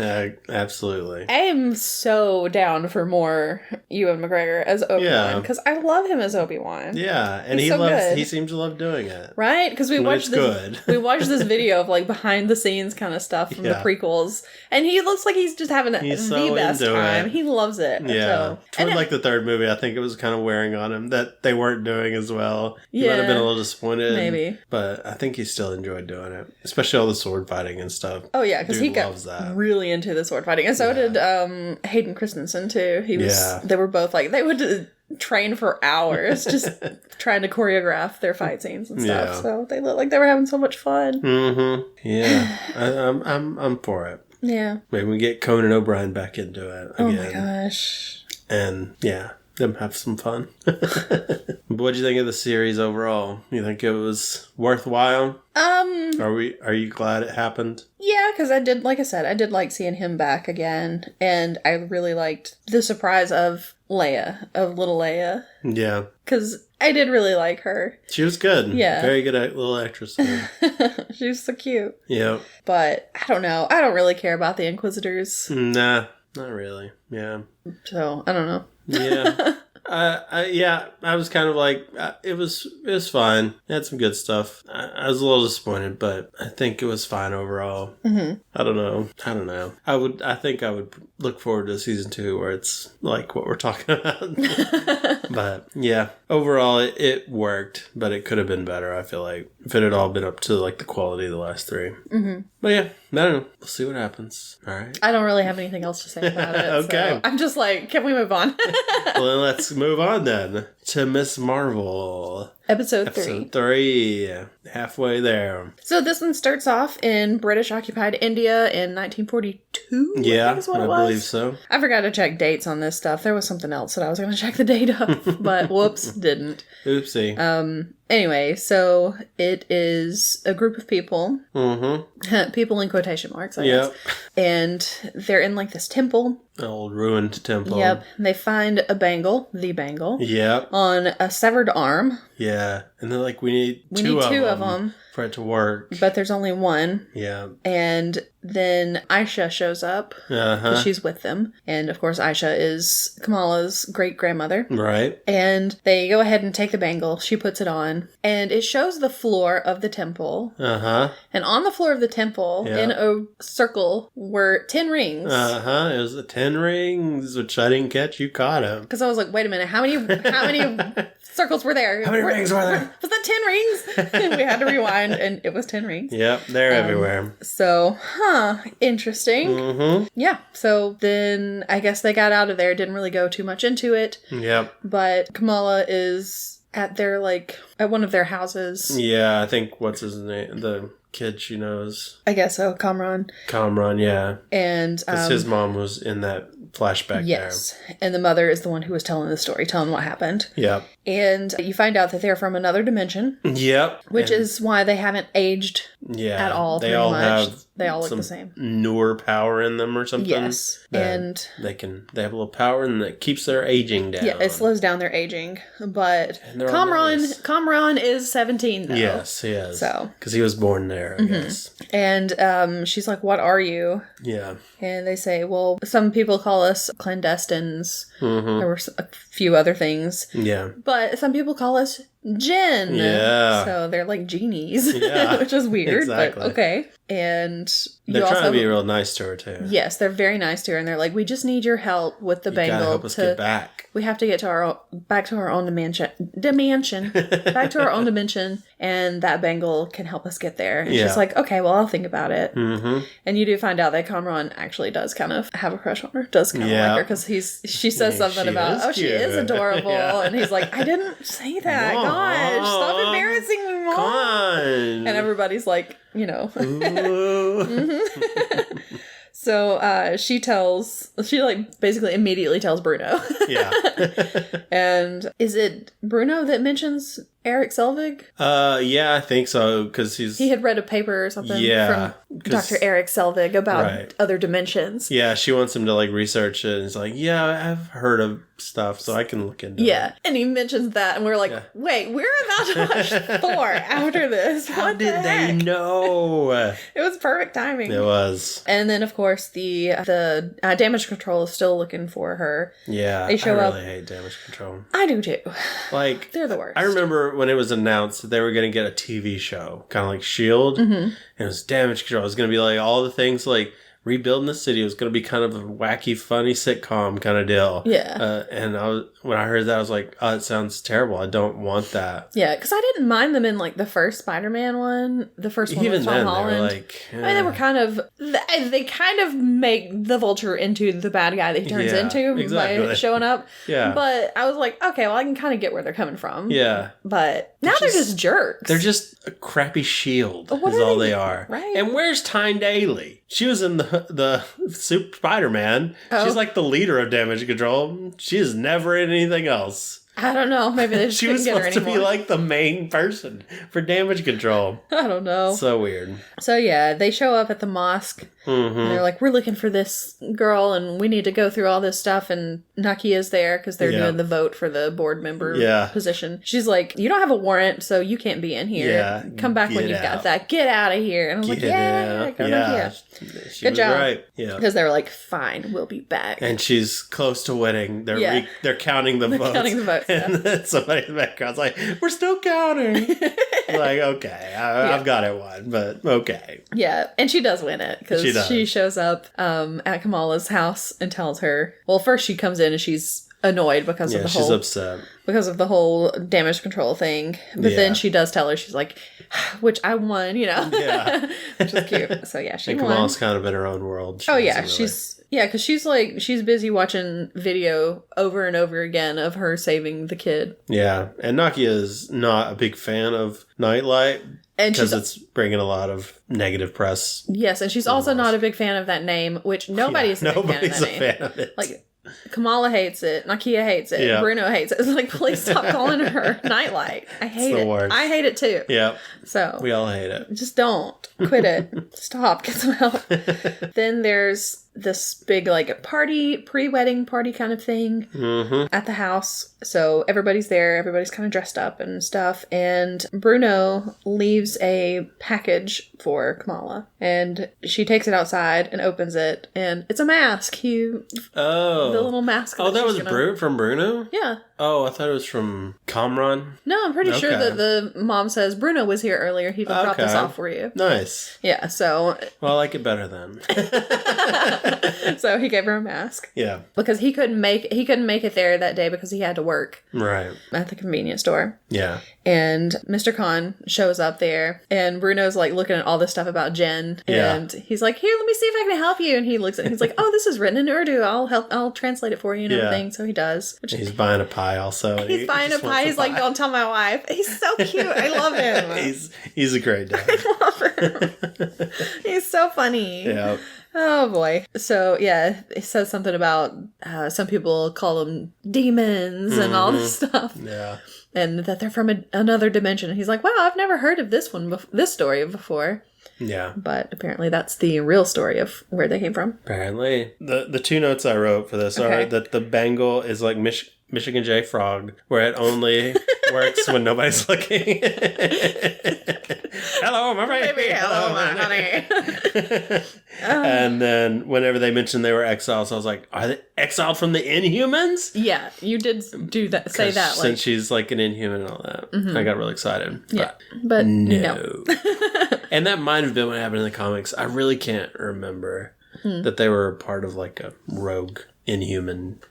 Absolutely. I am so down for more Ewan McGregor as Obi-Wan because I love him as Obi-Wan. Yeah, and he seems to love doing it. Right? Because we watched this video of behind the scenes kind of stuff from the prequels, and he looks like he's just having the best time. He loves it. Yeah. Toward the third movie, I think it was kind of wearing on him that they weren't doing as well. He might have been a little disappointed. Maybe. But I think he still enjoyed doing it. Especially all the sword fighting and stuff. Oh, yeah, because he got really into the sword fighting. And so did Hayden Christensen, too. They were both they would train for hours just trying to choreograph their fight scenes and stuff. Yeah. So they looked like they were having so much fun. Mm-hmm. Yeah. I'm for it. Yeah. Maybe we get Conan O'Brien back into it again. Oh, my gosh. And, them have some fun. What'd you think of the series overall? You think it was worthwhile? Are you glad it happened? Yeah, because I did like seeing him back again, and I really liked the surprise of Leia, of little Leia. Yeah. Because I did really like her. She was good. Yeah. Very good little actress. She was so cute. Yep. But I don't know. I don't really care about the Inquisitors. Nah, not really. Yeah. So, I don't know. Yeah. I was kind of it was fine. It had some good stuff. I was a little disappointed, but I think it was fine overall. Mm-hmm. I don't know. I think I would look forward to season 2 where it's like what we're talking about. But yeah, overall it worked, but it could have been better. I feel like if it had all been up to the quality of the last 3. Mm-hmm. But yeah, I don't know. We'll see what happens. All right. I don't really have anything else to say about it. Okay. So I'm just can we move on? Well, then let's move on then to Miss Marvel. Episode 3. Episode 3. Halfway there. So this one starts off in British-occupied India in 1942. Yeah, I think is what it was. believe so. I forgot to check dates on this stuff. There was something else that I was going to check the date of, but whoops, didn't. Oopsie. Anyway, so it is a group of people. Mm-hmm. People in quotation marks, I guess. And they're in like this temple. An old ruined temple. Yep. They find a bangle, the bangle. Yep. On a severed arm. Yeah. And they're like, we need two of them for it to work. But there's only one. Yeah. And then Aisha shows up. Uh-huh. She's with them. And of course, Aisha is Kamala's great-grandmother. Right. And they go ahead and take the bangle. She puts it on. And it shows the floor of the temple. Uh-huh. And on the floor of the temple, in a circle, were 10 rings. Uh-huh. It was the 10 rings, which I didn't catch. You caught them. Because I was like, wait a minute, how many circles were there? How many rings were there? Was that 10 rings? We had to rewind, and it was 10 rings. Yep, they're everywhere. So, interesting. Mm-hmm. Yeah, so then I guess they got out of there. Didn't really go too much into it. Yep. But Kamala is at at one of their houses. Yeah, I think, what's his name? The kid she knows. I guess so, Kamran. Kamran, yeah. And because his mom was in that flashback there. Yes. And the mother is the one who was telling the story, telling what happened. Yep. And you find out that they're from another dimension. Yep. Which is why they haven't aged at all. They all much. have they all look the same. Newer power in them or something. Yes. And they have a little power and that keeps their aging down. Yeah, it slows down their aging. But Kamran is 17 though. Yes, he is. So. Because he was born there, I guess. And she's like, what are you? Yeah. And they say, well, some people call us clandestines. Mm-hmm. There were a few other things. Yeah. But some people call us jinn. Yeah. So they're like genies. Yeah. Which is weird, exactly. But okay. And they're trying to be real nice to her, too. Yes, they're very nice to her. And they're like, we just need your help with the bangle. You gotta help us get back. We have to get to back to our own dimension. Back to our own dimension. And that bangle can help us get there. And she's like, okay, well, I'll think about it. Mm-hmm. And you do find out that Kamran actually does kind of have a crush on her. Does kind of like her. Because she says something about, she is adorable. And he's like, I didn't say that. Aww. Gosh, stop embarrassing me, Mom. Come on. And everybody's like, mm-hmm. So she basically immediately tells Bruno. Yeah. And is it Bruno that mentions Eric Selvig? Yeah, I think so, because he had read a paper or something from Dr. Eric Selvig about other dimensions. Yeah, she wants him to research it, and he's like, yeah, I've heard of stuff, so I can look into it. Yeah, and he mentions that, and we're like, wait, we're about to watch Thor after this. How did they know? It was perfect timing. It was. And then, of course, the damage control is still looking for her. Yeah, they show up. I really hate damage control. I do too. They're the worst. I remember when it was announced that they were going to get a TV show, kind of like S.H.I.E.L.D., and it was damage control. It was going to be all the things rebuilding the city. It was going to be kind of a wacky, funny sitcom kind of deal. Yeah. And when I heard that, I was like, oh, it sounds terrible. I don't want that. Yeah, because I didn't mind them in the first Spider-Man one. The first one with Tom Holland. They were I mean, they were kind of... They kind of make the Vulture into the bad guy that he turns into by showing up. Yeah. But I was like, okay, well, I can kind of get where they're coming from. Yeah. But now they're just jerks. They're just a crappy shield is all they are. Right. And where's Tyne Daly? She was in the Super Spider-Man. Oh. She's like the leader of damage control. She is never in anything else. I don't know. Maybe they just she couldn't was get her supposed anymore. to be the main person for damage control. I don't know. So weird. So yeah, they show up at the mosque. Mm-hmm. And they're like, we're looking for this girl and we need to go through all this stuff. And Nucky is there because they're doing the vote for the board member position. She's like, you don't have a warrant, so you can't be in here. Yeah, come back when you've got that. Get out of here. And I was like, go Good job. Right. Yeah. Because they were like, fine, we'll be back. And she's close to winning. They're counting the votes. Counting the votes. And then somebody in the background's like, we're still counting. Like, okay, I've got it won, but okay. Yeah, and she does win it because she shows up at Kamala's house and tells her, well, first she comes in and she's annoyed because of the whole... she's upset. Because of the whole damage control thing. But then she does tell her, she's like, which I won, Yeah. Which is cute. So yeah, she won. Kamala's kind of in her own world. She's... Yeah, because she's busy watching video over and over again of her saving the kid. Yeah, and Nakia is not a big fan of Nightlight because it's bringing a lot of negative press. Yes, and she's also not a big fan of that name, which nobody's a fan of it. Like, Kamala hates it. Nakia hates it. Yeah. Bruno hates it. It's like, please stop calling her Nightlight. I hate it. Worst. I hate it too. Yeah. So we all hate it. Just don't. Quit it. Stop. Get some help. Then there's this big pre-wedding party kind of thing at the house. So everybody's there. Everybody's kind of dressed up and stuff. And Bruno leaves a package for Kamala. And she takes it outside and opens it. And it's a mask. The little mask. Oh, that was from Bruno? Yeah. Oh, I thought it was from Kamran. No, I'm pretty sure that the mom says, Bruno was here earlier. He dropped this off for you. Nice. Yeah, so... Well, I like it better then. So he gave her a mask. Yeah. Because he couldn't make it there that day because he had to work. Right. At the convenience store. Yeah. And Mr. Khan shows up there, and Bruno's like looking at all this stuff about Jen, and he's like, "Here, let me see if I can help you." And he looks at it, he's like, "Oh, this is written in Urdu. I'll translate it for you and everything." So he does. He's buying a pie also. He's buying a pie. He's like, "Don't tell my wife." He's so cute. I love him. He's a great dad. I love him. He's so funny. Yeah. Oh boy. So yeah, it says something about some people call them demons and all this stuff. Yeah. And that they're from another dimension. And he's like, wow, I've never heard of this story before. Yeah. But apparently that's the real story of where they came from. Apparently. The two notes I wrote for this are that the bangle is like Michigan J Frog, where it only works when nobody's looking. Hello, my baby. Hello, my honey. And then whenever they mentioned they were exiles, I was like, are they exiled from the Inhumans? Yeah, you did do that. Say that. Since she's like an Inhuman and all that. I got really excited. But no. And that might have been what happened in the comics. I really can't remember that they were part of like a rogue Inhuman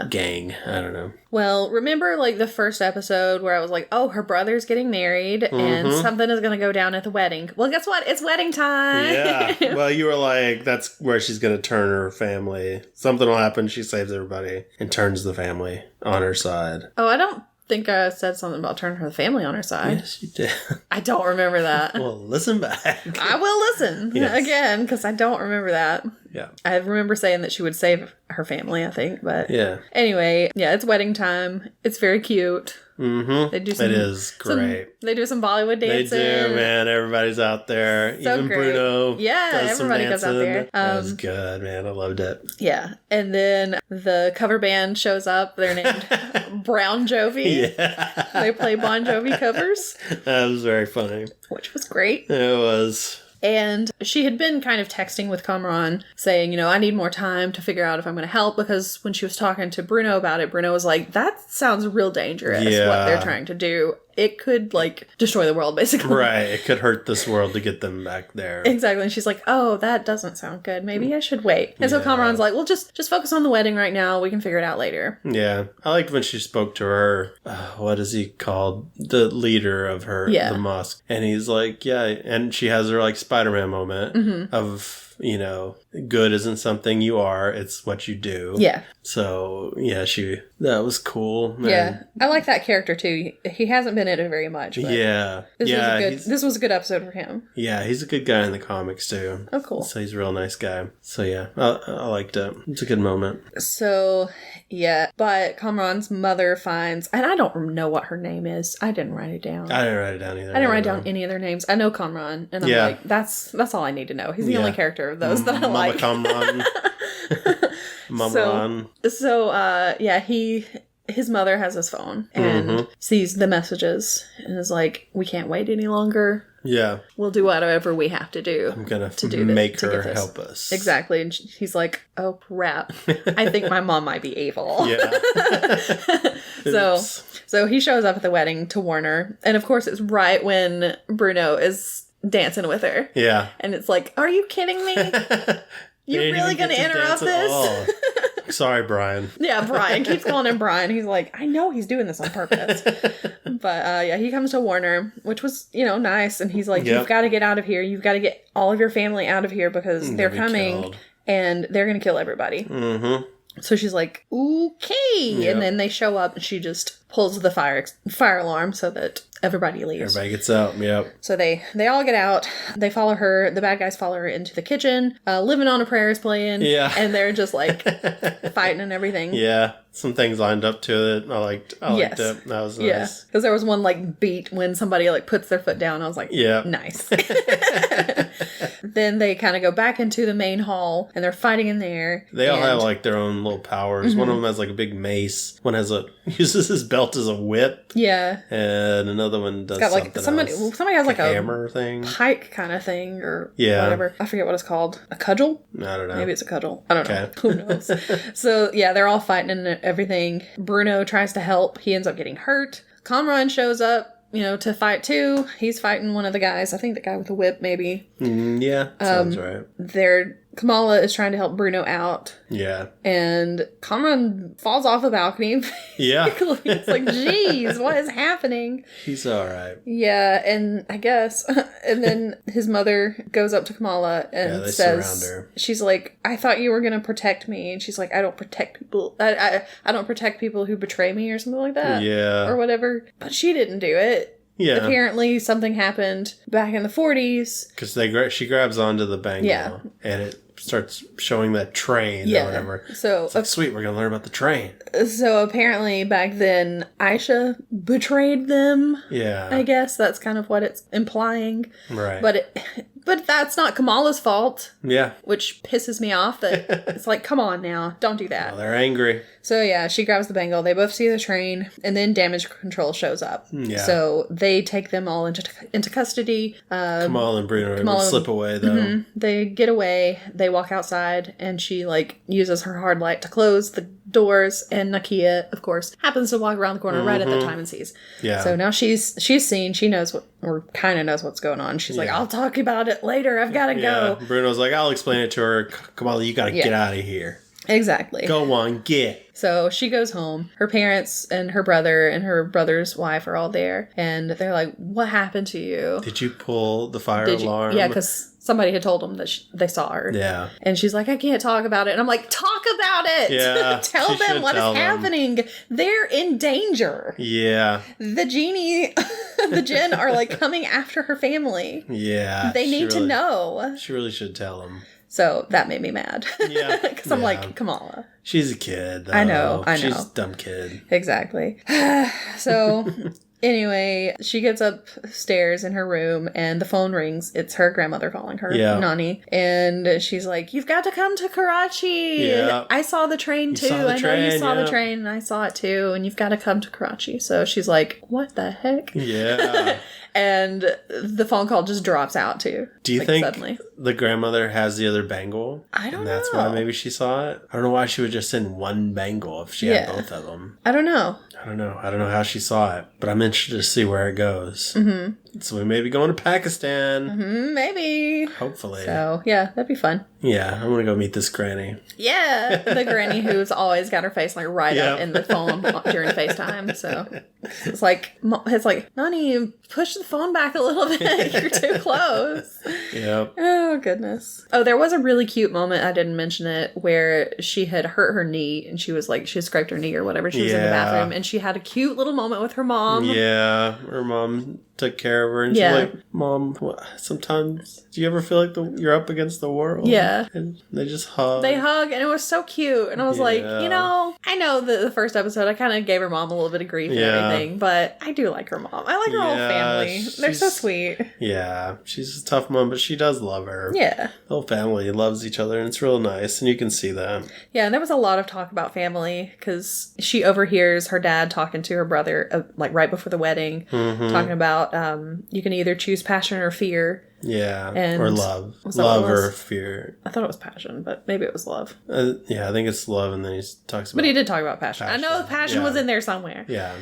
gang. I don't know. Well, remember like the first episode where I was like, oh, her brother's getting married and something is going to go down at the wedding. Well, guess what? It's wedding time. Yeah. Well, you were like, that's where she's going to turn her family. Something will happen. She saves everybody and turns the family on her side. Oh, I don't think I said something about turning her family on her side. Yes, you did. I don't remember that. Well, listen back. I will listen again because I don't remember that. Yeah. I remember saying that she would save her family, I think, but anyway, it's wedding time. It's very cute. They do some, it is great. They do some Bollywood dancing. They do, man. Everybody's out there. So even great. Bruno. Yeah, everybody goes out there. That was good, man. I loved it. Yeah. And then the cover band shows up. They're named Brown Jovi. Yeah. They play Bon Jovi covers. That was very funny. Which was great. It was. And she had been kind of texting with Kamran saying, I need more time to figure out if I'm going to help, because when she was talking to Bruno about it, Bruno was like, that sounds real dangerous, what they're trying to do. It could, destroy the world, basically. Right. It could hurt this world to get them back there. Exactly. And she's like, oh, that doesn't sound good. Maybe I should wait. And so Kamran's like, well, just focus on the wedding right now. We can figure it out later. Yeah. I liked when she spoke to her, what is he called? The leader of the mosque. And he's like, and she has her, Spider-Man moment of, good isn't something you are, it's what you do. Yeah. So, that was cool. Yeah. I like that character, too. He hasn't been in it very much. But this was a good episode for him. Yeah, he's a good guy in the comics, too. Oh, cool. So he's a real nice guy. So, I liked it. It's a good moment. So, but Kamran's mother finds, and I don't know what her name is. I didn't write it down. I didn't write it down either. I didn't write down any of their names. I know Kamran, and I'm like, that's all I need to know. He's the only character of those that I like. Kamran. Mamran. So, his mother has his phone and sees the messages and is like, we can't wait any longer. Yeah. We'll do whatever we have to do. I'm going to make her help us. Exactly. And he's like, oh, crap. I think my mom might be evil. Yeah. So he shows up at the wedding to warn her. And of course, it's right when Bruno is dancing with her. Yeah. And it's like, are you kidding me? You're really going to interrupt this? Sorry, Brian. Yeah, Brian keeps calling him Brian. He's like, I know he's doing this on purpose. But yeah, he comes to warn her, which was, nice. And he's like, you've got to get out of here. You've got to get all of your family out of here because they're coming killed. And they're going to kill everybody. Mm-hmm. So she's like, okay. Yep. And then they show up and she just pulls the fire alarm so that everybody leaves. Everybody gets out, yep. So they all get out. They follow her. The bad guys follow her into the kitchen. Living on a Prayer is playing. Yeah. And they're just like fighting and everything. Yeah. Some things lined up to it. I liked it. That was nice. Yeah. Because there was one like beat when somebody like puts their foot down. I was like, nice. Then they kind of go back into the main hall and they're fighting in there. They all have like their own little powers. Mm-hmm. One of them has like a big mace. One uses his belt as a whip. Yeah. And another one does like somebody has like a hammer thing, pike kind of thing, or whatever. I forget what it's called. A cudgel? I don't know. Maybe it's a cudgel. I don't know. Who knows? So yeah, they're all fighting and everything. Bruno tries to help. He ends up getting hurt. Conran shows up, to fight too. He's fighting one of the guys. I think the guy with the whip, maybe. Yeah, sounds right. Kamala is trying to help Bruno out. Yeah. And Conran falls off a balcony. Yeah. It's like, geez, what is happening? He's all right. Yeah, and I guess. And then his mother goes up to Kamala and says, surround her. She's like, I thought you were going to protect me. And she's like, I don't protect people. I don't protect people who betray me or something like that. Yeah. Or whatever. But she didn't do it. Yeah. Apparently something happened back in the 40s. Because she grabs onto the bangle and it starts showing that train or whatever. So it's like, sweet, we're going to learn about the train. So apparently back then, Aisha betrayed them. Yeah. I guess that's kind of what it's implying. Right. But that's not Kamala's fault. Yeah. Which pisses me off that it's like, come on now, don't do that. Well, they're angry. So yeah, she grabs the bangle. They both see the train, and then damage control shows up. Yeah. So they take them all into custody. Kamala and Bruno slip away though. Mm-hmm. They get away. They walk outside, and she uses her hard light to close the doors. And Nakia, of course, happens to walk around the corner right at the time and sees. Yeah. So now she's seen. She knows kind of knows what's going on. She's like, I'll talk about it later. I've got to go. Bruno's like, I'll explain it to her. Kamala, you got to get out of here. Exactly. Go on, get. So she goes home. Her parents and her brother and her brother's wife are all there. And they're like, what happened to you? Did you pull the fire alarm? Yeah, because somebody had told them that they saw her. Yeah. And she's like, I can't talk about it. And I'm like, talk about it. Yeah. Tell them what is happening. They're in danger. Yeah. The genie, the Jinn are like coming after her family. Yeah. They need to know. She really should tell them. So that made me mad. Yeah. Because I'm like, Kamala. She's a kid, though. I know. She's a dumb kid. Exactly. So, anyway, she gets upstairs in her room and the phone rings. It's her grandmother calling her, Nani. And she's like, you've got to come to Karachi. Yeah. I saw the train, too. I know you saw the train and I saw it, too. And you've got to come to Karachi. So she's like, what the heck? Yeah. And the phone call just drops out, too. Do you think suddenly the grandmother has the other bangle? I don't know. And that's why maybe she saw it? I don't know why she would just send one bangle if she had both of them. I don't know. I don't know how she saw it, but I'm interested to see where it goes. Mm-hmm. So we may be going to Pakistan. Mm-hmm, maybe. Hopefully. So, yeah, that'd be fun. Yeah, I want to go meet this granny. Yeah, the granny who's always got her face like right up in the phone during FaceTime. So it's like, Nani, push the phone back a little bit. You're too close. Yep. Oh, goodness. Oh, there was a really cute moment, I didn't mention it, where she had hurt her knee and she had scraped her knee or whatever. She was in the bathroom and she had a cute little moment with her mom. Yeah, her mom took care of her and she's like, Mom, sometimes do you ever feel like you're up against the world? Yeah. And they just hug. They hug and it was so cute. And I was like, I know the first episode I kind of gave her mom a little bit of grief and everything, but I do like her mom. I like her whole family. They're so sweet. Yeah. She's a tough mom, but she does love her. Yeah. The whole family loves each other and it's real nice and you can see that. Yeah, and there was a lot of talk about family because she overhears her dad talking to her brother right before the wedding, talking about you can either choose passion or fear. Yeah, or love. Love or fear. I thought it was passion, but maybe it was love. Yeah, I think it's love, and then he talks about... But he did talk about passion. I know passion was in there somewhere. Yeah.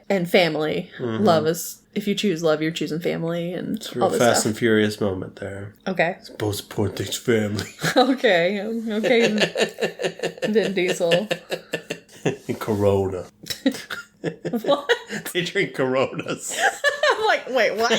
And family. Love is if you choose love, you're choosing family and It's a all real this Fast stuff. and Furious moment there. Okay. Most important thing's family. Okay. Vin Diesel. And Corona. What? They drink Coronas. I'm like, wait, what?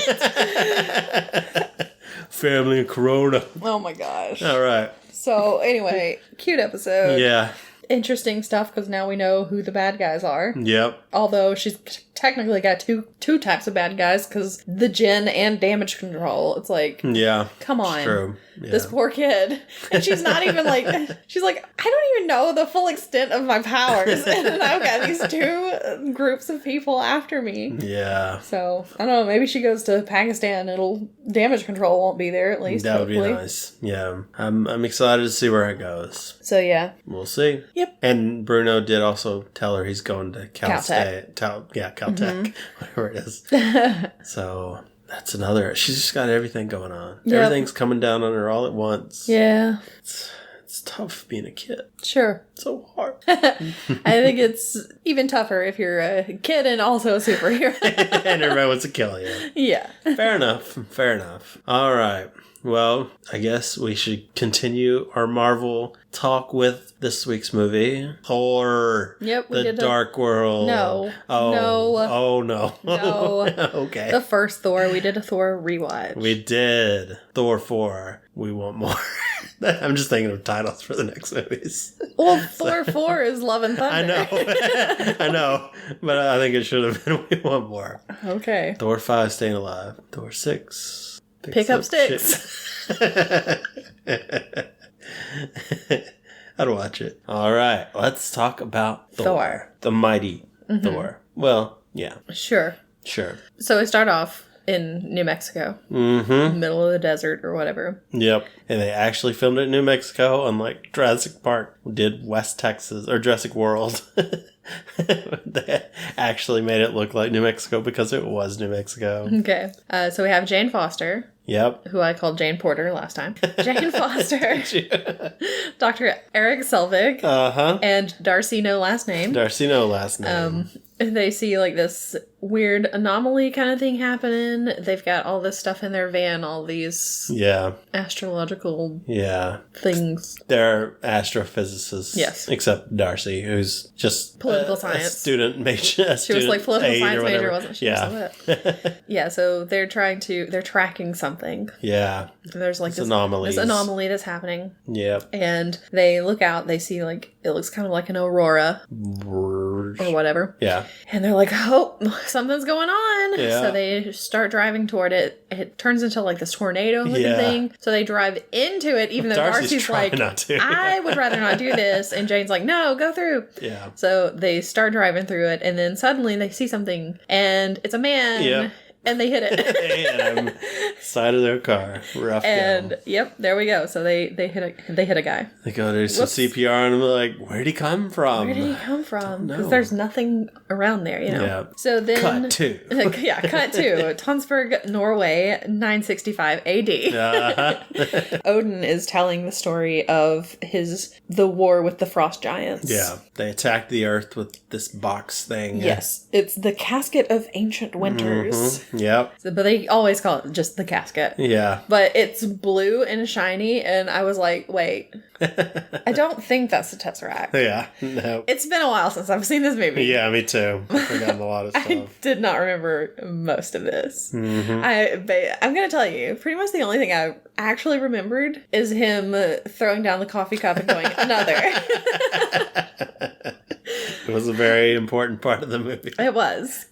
Family and Corona. Oh my gosh. All right. So anyway, cute episode. Yeah. Interesting stuff because now we know who the bad guys are. Yep. Although she's technically got two types of bad guys because the Jinn and damage control. It's like, Yeah. come on. It's true. Yeah. This poor kid. And she's not even like, she's like, I don't even know the full extent of my powers. And then I've got these two groups of people after me. Yeah. So, I don't know, maybe she goes to Pakistan, damage control won't be there at least. That would hopefully. be nice. Yeah. I'm excited to see where it goes. So, yeah. We'll see. Yep. And Bruno did also tell her he's going to Caltech. Caltech, whatever it is. So that's another. She's just got everything going on. Yep. Everything's coming down on her all at once. Yeah. It's tough being a kid. Sure. It's so hard. I think it's even tougher if you're a kid and also a superhero. And everybody wants to kill you. Yeah. Fair enough. Fair enough. All right. Well, I guess we should continue our Marvel talk with this week's movie. Thor. Yep. The Dark World. No. Oh. No. Oh, no. No. Okay. The first Thor. We did a Thor rewatch. We did. Thor 4. We want more. I'm just thinking of titles for the next movies. Well, Thor 4 is Love and Thunder. I know. I know. But I think it should have been We Want More. Okay. Thor 5, Staying Alive. Thor 6. Pick up sticks. I'd watch it. All right. Let's talk about Thor. The mighty Thor. Well, yeah. Sure. Sure. So we start off in New Mexico. Mm-hmm. Middle of the desert or whatever. Yep. And they actually filmed it in New Mexico, unlike Jurassic Park did West Texas, or Jurassic World. They actually made it look like New Mexico because it was New Mexico. Okay. So we have Jane Foster. Yep. Who I called Jane Porter last time. Jane Foster. Dr. Eric Selvig. Uh-huh. And Darcy, no last name. Darcy, no last name. They see like this weird anomaly kind of thing happening. They've got all this stuff in their van, all these astrological things. They're astrophysicists. Yes. Except Darcy, who's just political a science. Student major. She was like political science major, wasn't she? Yeah. Yeah, so they're tracking something. Yeah. There's like this anomaly that's happening. Yep. And they look out, they see like, it looks kind of like an aurora. Or whatever. Yeah. And they're like, oh, something's going on. Yeah. So they start driving toward it. It turns into like this tornado looking thing. So they drive into it, even though Darcy's like, not to. I would rather not do this. And Jane's like, no, go through. Yeah. So they start driving through it. And then suddenly they see something. And it's a man. Yep. And they hit it. They hit him. Side of their car. Rough and down. Yep, there we go. So they hit a guy. They go to some CPR and I'm like, where'd he come from? Where did he come from? Because there's nothing around there, you know. Yeah. So then Cut to. Cut to Tonsberg, Norway, 965 AD. Uh-huh. Odin is telling the story of the war with the frost giants. Yeah. They attacked the earth with this box thing. Yes. It's the casket of ancient winters. Mm-hmm. Yep. But they always call it just the casket. Yeah. But it's blue and shiny, and I was like, wait, I don't think that's the Tesseract. Yeah. No. It's been a while since I've seen this movie. Yeah, me too. I've forgotten a lot of stuff. I did not remember most of this. Mm-hmm. But I'm going to tell you, pretty much the only thing I actually remembered is him throwing down the coffee cup and going, another. It was a very important part of the movie. It was.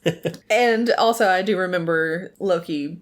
And also I do remember Loki,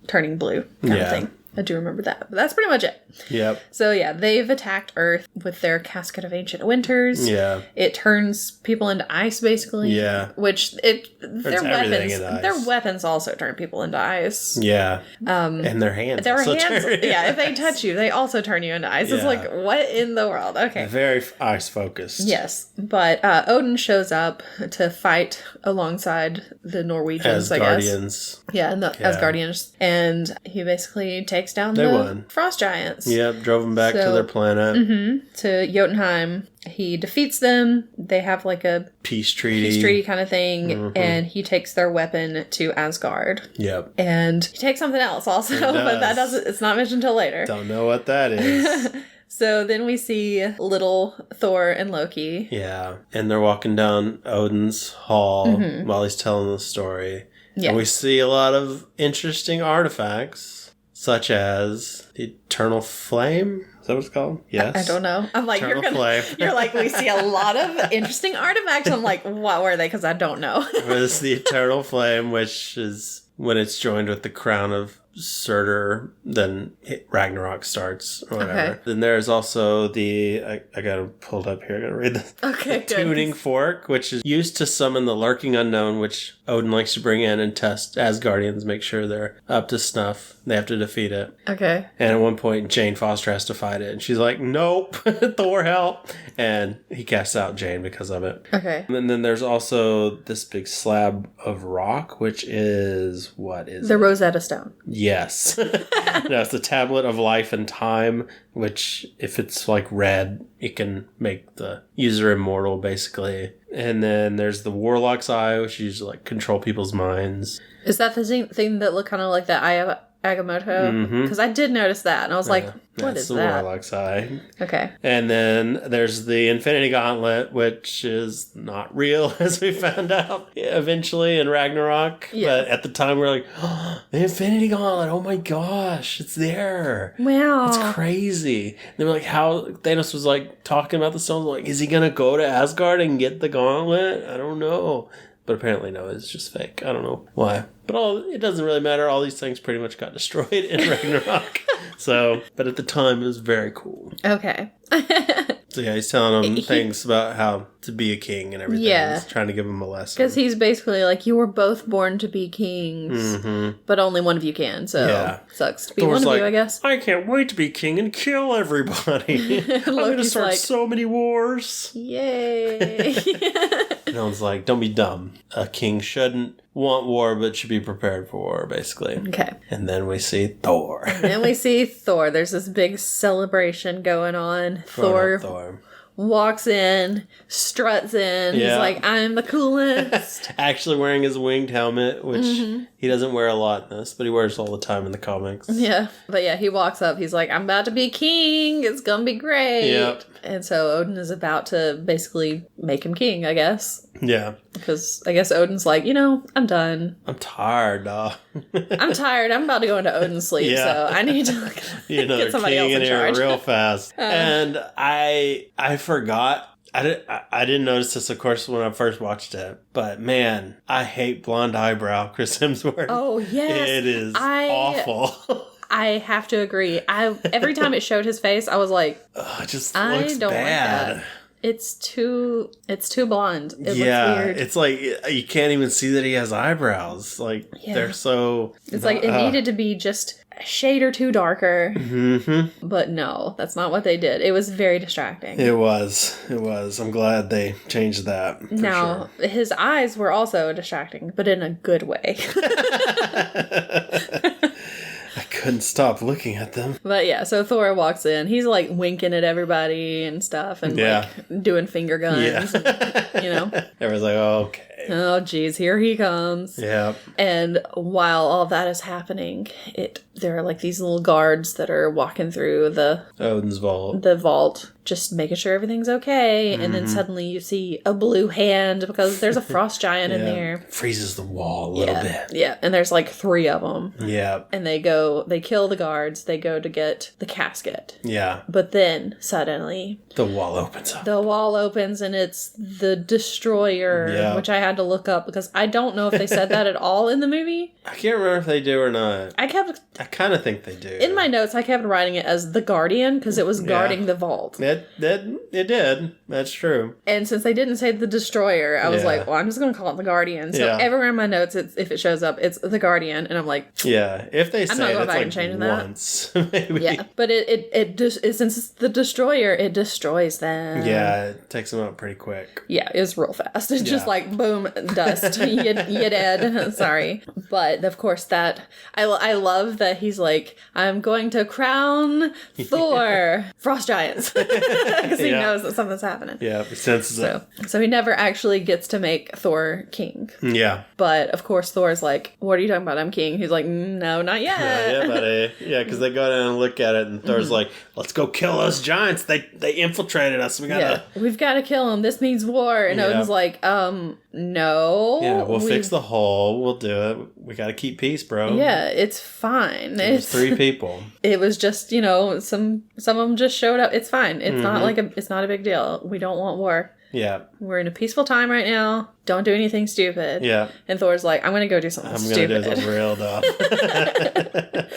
turning blue kind of thing. I do remember that. But that's pretty much it. Yep. So yeah, they've attacked Earth with their Casket of Ancient Winters. Yeah. It turns people into ice, basically. Yeah. Which their weapons also turn people into ice. Yeah. And their hands. Yeah, if they touch you, they also turn you into ice. It's like, what in the world? Okay. Very ice focused. Yes. But Odin shows up to fight alongside the Norwegians, I guess. Asgardians. Yeah, and the Asgardians. And he basically takes takes down the frost giants. Yep, drove them back to their planet. To Jotunheim. He defeats them. They have like a peace treaty kind of thing. And he takes their weapon to Asgard. Yep. And he takes something else also, but it's not mentioned until later. Don't know what that is. So then we see little Thor and Loki. Yeah. And they're walking down Odin's hall while he's telling the story. Yeah. And we see a lot of interesting artifacts, such as the Eternal Flame. Is that what it's called? Yes. I don't know. I'm like, you're like, we see a lot of interesting artifacts. I'm like, what were they? Because I don't know. It's the Eternal Flame, which is when it's joined with the crown of Surtur, then Ragnarok starts or whatever. Okay. Then there's also I got it pulled up here. I got to read this. Okay, the tuning fork, which is used to summon the lurking unknown, which Odin likes to bring in and test Asgardians, make sure they're up to snuff. They have to defeat it. Okay. And at one point, Jane Foster has to fight it. And she's like, nope, Thor, help. And he casts out Jane because of it. Okay. And then there's also this big slab of rock, which is, what is the Rosetta Stone. Yes. That's the Tablet of Life and Time, which, if it's like red, it can make the user immortal, basically. And then there's the Warlock's Eye, which uses like control people's minds. Is that the thing that looked kind of like the Eye of Agamotto? Because I did notice that, and I was like, what is that? That's the Warlock's Eye. Okay. And then there's the Infinity Gauntlet, which is not real, as we found out eventually in Ragnarok. Yes. But at the time, we were like, oh, the Infinity Gauntlet, oh my gosh, it's there. Wow. It's crazy. And they were like, how Thanos was like talking about the stones, like, is he going to go to Asgard and get the gauntlet? I don't know. But apparently, no, it's just fake. I don't know why. But it doesn't really matter. All these things pretty much got destroyed in Ragnarok. But at the time, it was very cool. Okay. So yeah, he's telling them things about how to be a king and everything. Yeah. He's trying to give them a lesson. Because he's basically like, you were both born to be kings, but only one of you can. So sucks to be Thor's one of you, I guess. I can't wait to be king and kill everybody. I'm going to start so many wars. Yay. And Owen's like, don't be dumb. A king shouldn't want war, but should be prepared for war, basically. Okay. And then we see Thor. There's this big celebration going on. Thor walks in, struts in. Yeah. He's like, I'm the coolest. Actually wearing his winged helmet, which he doesn't wear a lot in this, but he wears all the time in the comics. Yeah. But yeah, he walks up. He's like, I'm about to be king. It's going to be great. Yep. And so Odin is about to basically make him king, I guess. Yeah. Because I guess Odin's like, I'm done. I'm tired, dog. I'm tired. I'm about to go into Odin's sleep, so I need to get somebody else in charge. Real fast. And I forgot. I didn't notice this, of course, when I first watched it. But man, I hate blonde eyebrow Chris Hemsworth. Oh, yes. It is awful. I have to agree. Every time it showed his face, I was like, it just looks bad. Like that. It's too blonde. It looks weird. It's like you can't even see that he has eyebrows. Like they're so. It's like it needed to be just a shade or two darker. Mm-hmm. But no, that's not what they did. It was very distracting. It was. I'm glad they changed that. Now his eyes were also distracting, but in a good way. I couldn't stop looking at them. But yeah, so Thor walks in. He's like winking at everybody and stuff and like doing finger guns. Yeah. And, Everyone's like, oh, okay. Oh, geez, here he comes. Yeah. And while all that is happening, there are like these little guards that are walking through Odin's vault. The vault, just making sure everything's okay. And then suddenly you see a blue hand because there's a frost giant in there. Freezes the wall a little bit. Yeah, and there's like 3 of them. Yeah. And they kill the guards. They go to get the casket. Yeah. But then suddenly the wall opens up. The wall opens and it's the Destroyer, which I had to look up because I don't know if they said that at all in the movie. I can't remember if they do or not. I kind of think they do. In my notes, I kept writing it as the Guardian because it was guarding the vault. It did. That's true. And since they didn't say the Destroyer, I was like, well, I'm just going to call it the Guardian. So everywhere in my notes, if it shows up, it's the Guardian. And I'm like, if they say I'm not going back like and changing once, that. Maybe. Yeah, but since it's the Destroyer, it destroys them. Yeah, it takes them out pretty quick. Yeah, it's real fast. It's just like boom. boom, dust. You dead. Sorry. But, of course, that... I love that he's like, I'm going to crown Thor frost giants. Because he knows that something's happening. Yeah, he senses it. So he never actually gets to make Thor king. Yeah. But, of course, Thor's like, what are you talking about? I'm king. He's like, no, not yet. Yeah, buddy. Yeah, because they go down and look at it, and Thor's like, let's go kill those giants. They infiltrated us. We've got to kill them. This means war. And Odin's like, no. Yeah, we'll fix the hole. We'll do it. We got to keep peace, bro. Yeah, it's fine. It's 3 people. It was just, some of them just showed up. It's fine. It's not it's not a big deal. We don't want war. Yeah. We're in a peaceful time right now. Don't do anything stupid. Yeah. And Thor's like, I'm going to go do something stupid. I'm going to do something real dumb.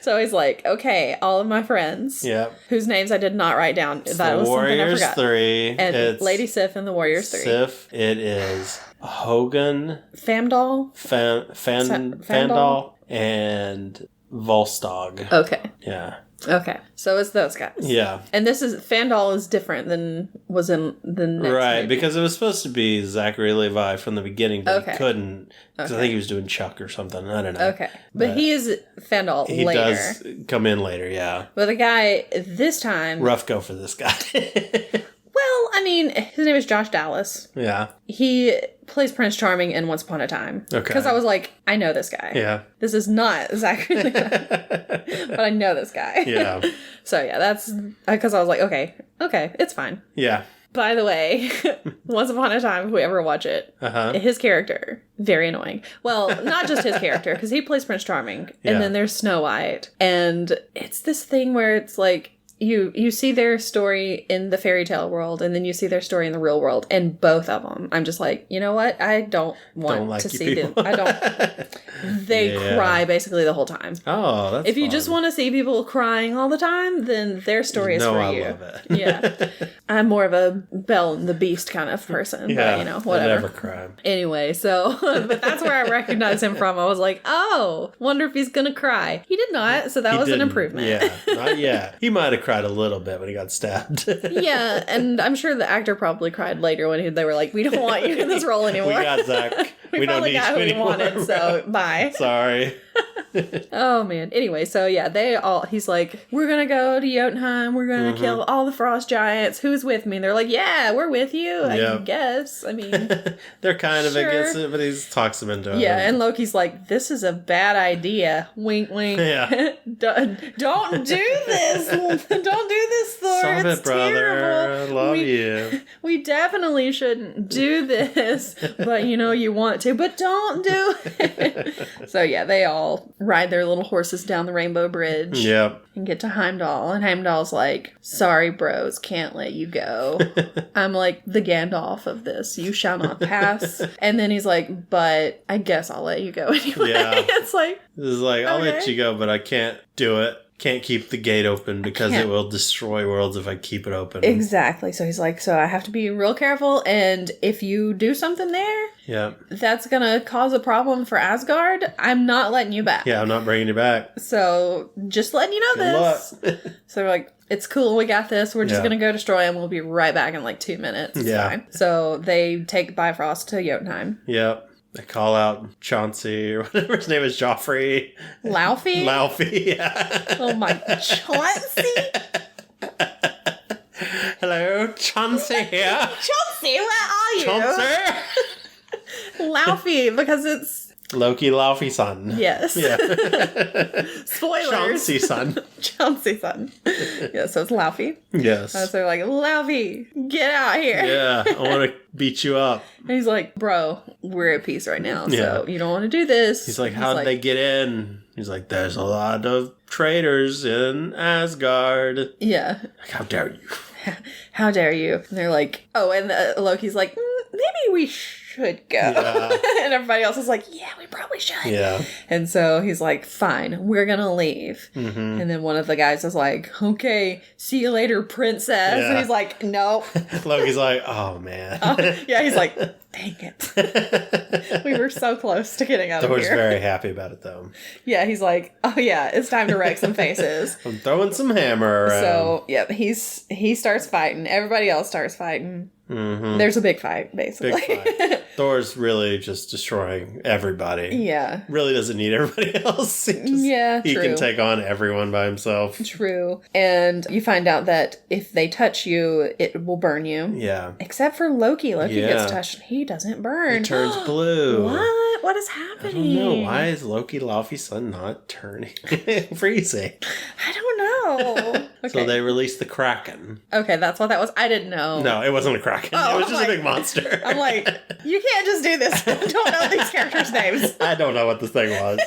So he's like, okay, all of my friends. Yeah. Whose names I did not write down. It's that the was Warriors something I forgot. 3. And it's Lady Sif and the Warriors 3. Sif. It is Hogan. Famdal. Fandal. And Volstagg. Okay. Yeah. Okay. So it's those guys. Yeah. And Fandal is different than was in the next Right, movie. because it was supposed to be Zachary Levi from the beginning, but he couldn't. Because I think he was doing Chuck or something. I don't know. Okay. But he is Fandal later. He does come in later, yeah. But the guy this time... Rough go for this guy. Well, I mean, his name is Josh Dallas. Yeah. He plays Prince Charming in Once Upon a Time. Okay. Because I was like, I know this guy. Yeah. This is not Zachary Levi. But I know this guy. Yeah. So yeah, that's... Because I was like, okay, it's fine. Yeah. By the way, Once Upon a Time, if we ever watch it, his character, very annoying. Well, not just his character, because he plays Prince Charming. And then there's Snow White. And it's this thing where it's like, you see their story in the fairy tale world, and then you see their story in the real world, and both of them, I'm just like, you know what? I don't want to see them. I don't. They cry basically the whole time. Oh, that's If you fun. just want to see people crying all the time, then their story is for you. I love it. Yeah. I'm more of a Belle and the Beast kind of person, but whatever. I never cry. Anyway, so, but that's where I recognized him from. I was like, oh, wonder if he's gonna cry. He did not, so that was an improvement. Yeah, not yet. He might have cried a little bit when he got stabbed. Yeah, and I'm sure the actor probably cried later when they were like, we don't want you in this role anymore. We got Zach. we don't need got you who we anymore. wanted, so bye. Sorry. Oh man. Anyway, so yeah, he's like, we're gonna go to Jotunheim, we're gonna kill all the frost giants. Who's with me? And they're like, yeah, we're with you, I guess. I mean, they're kind of against it, but he talks them into it. Yeah, and Loki's like, this is a bad idea. Wink, wink. Yeah. Don't do this. Don't do this, Thor. Stop it's it, brother. terrible. I love you. We definitely shouldn't do this, but you want to, but don't do it. So yeah, they all ride their little horses down the Rainbow Bridge. Yep. And get to Heimdall, and Heimdall's like, sorry, bros, can't let you go. I'm like the Gandalf of this. You shall not pass. And then he's like, but I guess I'll let you go anyway. Yeah. It's like, this is like, I'll let you go, but I can't do it. Can't keep the gate open because it will destroy worlds if I keep it open. Exactly. So he's like, so I have to be real careful, and if you do something there, that's gonna cause a problem for Asgard, I'm not letting you back. Yeah, I'm not bringing you back. So just letting you know this. So we're like, it's cool, we got this. We're just gonna go destroy him. We'll be right back in like 2 minutes. It's fine. So they take Bifrost to Jotunheim. Yep. They call out Chauncey, or whatever his name is, Joffrey. Laufey? Laufey, yeah. Oh my, Chauncey? Hello, Chauncey here. Chauncey, where are you? Chauncey? Laufey, because it's... Loki Laufey son. Yes. Yeah. Spoilers. Chauncey son. Chauncey son. Yeah, so it's Laufey. Yes. So they're like, Laufey, get out here. Yeah, I want to beat you up. And he's like, bro, we're at peace right now, so you don't want to do this. He's like, how'd they get in? He's like, there's a lot of traitors in Asgard. Yeah. Like, how dare you? How dare you? And they're like, oh, and Loki's like, maybe we should go. Yeah. And everybody else is like, yeah, we probably should. Yeah. And so he's like, fine, we're gonna leave. Mm-hmm. And then one of the guys is like, okay, see you later, princess. Yeah. And he's like, nope. Loki's like, oh, man. Yeah, he's like, dang it. We were so close to getting out of Thor's here. very happy about it, though. Yeah, he's like, oh yeah, it's time to wreck some faces. I'm throwing some hammer around. So, yep, he starts fighting. Everybody else starts fighting. Mm-hmm. There's a big fight, basically. Big fight. Thor's really just destroying everybody. Yeah. Really doesn't need everybody else. He true. can take on everyone by himself. True. And you find out that if they touch you, it will burn you. Yeah. Except for Loki. Loki gets touched and he doesn't burn. He turns blue. What? What is happening? I don't know. Why is Loki Laufey's son not turning freezing? I don't know. Okay. So they released the Kraken. Okay, that's what that was. I didn't know. No, it wasn't a Kraken. Oh, it was just a big monster. I'm like, you can't just do this. I don't know these characters' names. I don't know what this thing was.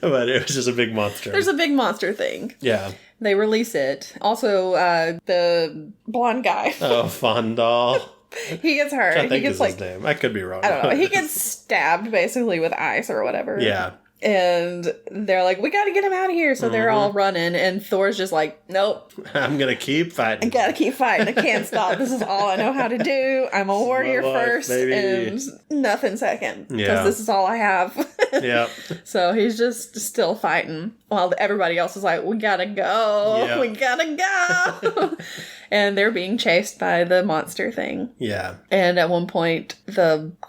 But it was just a big monster. There's a big monster thing. Yeah. They release it. Also, the blonde guy. Oh, Fondal. He gets hurt. I think he gets is his name. I could be wrong. I don't know. He gets stabbed basically with ice or whatever. Yeah. And they're like, we gotta get him out of here. So they're all running. And Thor's just like, nope. I'm gonna keep fighting. I gotta keep fighting. I can't stop. This is all I know how to do. I'm a warrior first and nothing second. Because this is all I have. Yep. So he's just still fighting. While everybody else is like, we gotta go. Yep. We gotta go. And they're being chased by the monster thing. Yeah. And at one point,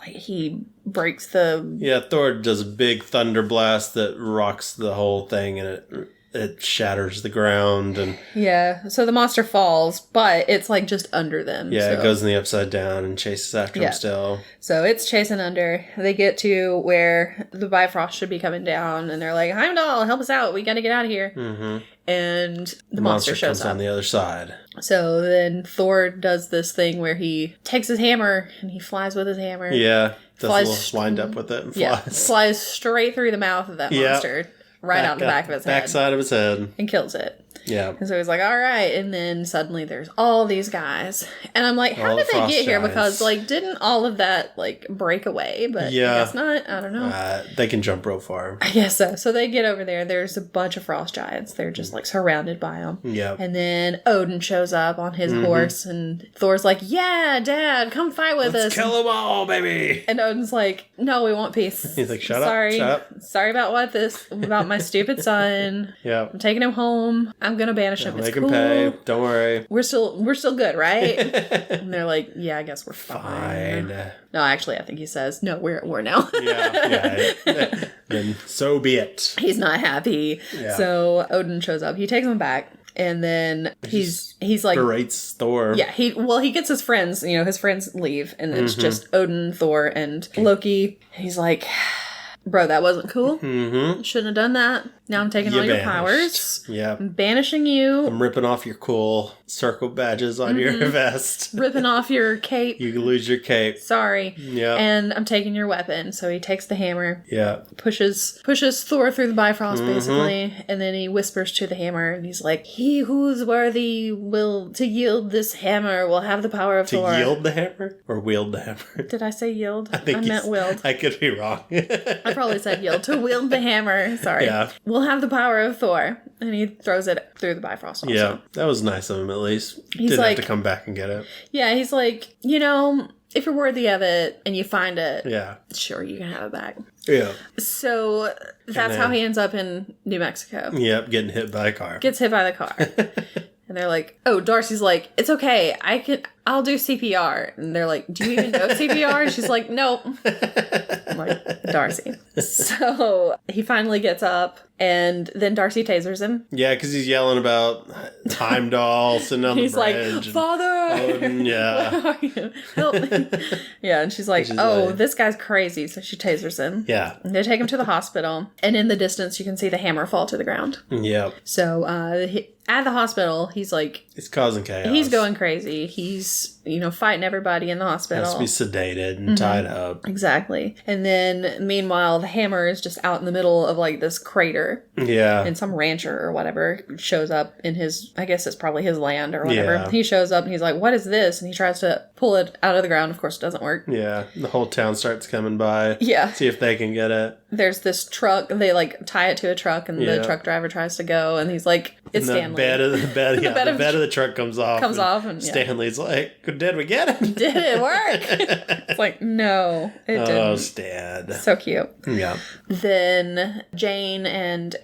he breaks the... Yeah, Thor does a big thunder blast that rocks the whole thing, and it shatters the ground, and... Yeah, so the monster falls, but it's like just under them. Yeah, so. It goes in the upside down and chases after him still. So it's chasing under. They get to where the Bifrost should be coming down, and they're like, Heimdall, help us out. We gotta get out of here. Mm-hmm. And the monster shows comes up on the other side. So then Thor does this thing where he takes his hammer and he flies with his hammer. Yeah, does flies a little wind up with it and flies. Yeah, flies straight through the mouth of that monster, right out the back of his head. Backside of his head. And kills it. Yeah. And so he's like, all right. And then suddenly there's all these guys. And I'm like, how did they get here? Because, like, didn't all of that, like, break away? But I guess not. I don't know. They can jump real far. I guess so. So they get over there. There's a bunch of frost giants. They're just, like, surrounded by them. Yeah. And then Odin shows up on his horse. And Thor's like, yeah, Dad, come fight with us. Let's kill them all, baby. And Odin's like, no, we want peace. He's like, shut up. Sorry about about my stupid son. Yeah. I'm taking him home. I'm going to banish him. Make him pay. Don't worry. We're still good, right? And they're like, yeah, I guess we're fine. No, actually, I think he says, no, we're at war now. Yeah. Then so be it. He's not happy. Yeah. So Odin shows up. He takes him back. And then he's like berates Thor. Yeah, he gets his friends. You know, his friends leave, and it's just Odin, Thor, and Loki. He's like, bro, that wasn't cool. Shouldn't have done that. Now I'm taking all your powers. Yeah. I'm banishing you. I'm ripping off your cool circle badges on your vest. Ripping off your cape. You lose your cape. Sorry. Yeah. And I'm taking your weapon. So he takes the hammer. Yeah. Pushes Thor through the Bifrost, basically. And then he whispers to the hammer, and he's like, he who's worthy to yield this hammer will have the power of Thor. To yield the hammer? Or wield the hammer? Did I say yield? I meant wield. I could be wrong. I probably said yield. To wield the hammer. Sorry. Yeah. We'll have the power of Thor. And he throws it through the Bifrost also. Yeah. That was nice of him, at least. He's Didn't like, have to come back and get it. Yeah, he's like, if you're worthy of it and you find it, sure, you can have it back. Yeah. So that's how he ends up in New Mexico. Yep, getting hit by a car. Gets hit by the car. And they're like, oh, Darcy's like, it's okay. I'll do CPR. And they're like, do you even know CPR? And she's like, nope. I'm like, Darcy. So he finally gets up, and then Darcy tasers him. Yeah, because he's yelling about Heimdall sitting on the bridge. He's like, Father! Odin, yeah. Where are you? Help me. Yeah, and she's like, this guy's crazy. So she tasers him. Yeah. And they take him to the hospital. And in the distance, you can see the hammer fall to the ground. Yep. So at the hospital, he's like... It's causing chaos. He's going crazy. He's, fighting everybody in the hospital. Has to be sedated and tied up. Exactly. And then, meanwhile, the hammer is just out in the middle of, like, this crater. Yeah. And some rancher or whatever shows up in his... I guess it's probably his land or whatever. Yeah. He shows up and he's like, what is this? And he tries to pull it out of the ground. Of course, it doesn't work. Yeah. The whole town starts coming by. Yeah. See if they can get it. There's this truck. They, like, tie it to a truck, and the truck driver tries to go, and he's like, it's Stanley. The bed of the truck comes off. And Stanley's like, did we get it? Did it work? It's like, no, it didn't. Oh, Stan. So cute. Yeah. Then Jane and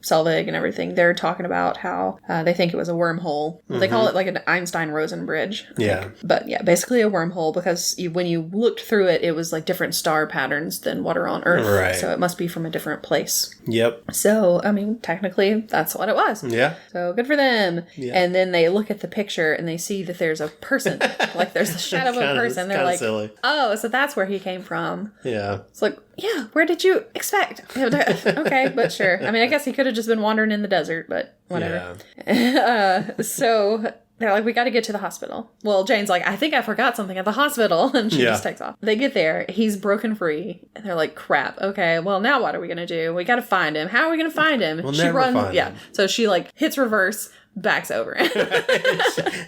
Selvig and everything, they're talking about how they think it was a wormhole. They call it like an Einstein-Rosen bridge. Yeah. But yeah, basically a wormhole because when you looked through it, it was like different star patterns than what are on Earth. Right. So it must be from a different place. Yep. So, I mean, technically, that's what it was. Yeah. So good for them. Yeah. And then they look at the picture and they see that there's a person. Like there's the shadow of a person. They're like, silly. oh, so that's where he came from. Yeah. It's like, yeah, where did you expect? Okay, but sure. I mean, I guess he could have just been wandering in the desert, but whatever. Yeah. So they're like, we got to get to the hospital. Well, Jane's like, I think I forgot something at the hospital. And she just takes off. They get there. He's broken free. And they're like, crap. Okay, well, now what are we going to do? We got to find him. How are we going to find him? We'll never find him. So she like hits reverse, backs over.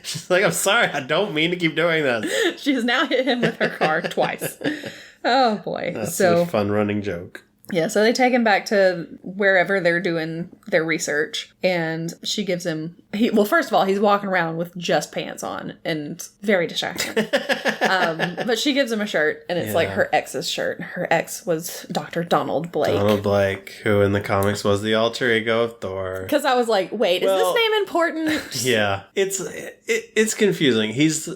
She's like, I'm sorry. I don't mean to keep doing this. She has now hit him with her car twice. Oh, boy. That's a fun running joke. Yeah, so they take him back to wherever they're doing their research, and she gives him... Well, first of all, he's walking around with just pants on, and very distracting. But she gives him a shirt, and it's like her ex's shirt. Her ex was Dr. Donald Blake. Donald Blake, who in the comics was the alter ego of Thor. Because I was like, wait, is this name important? Yeah, it's confusing. He's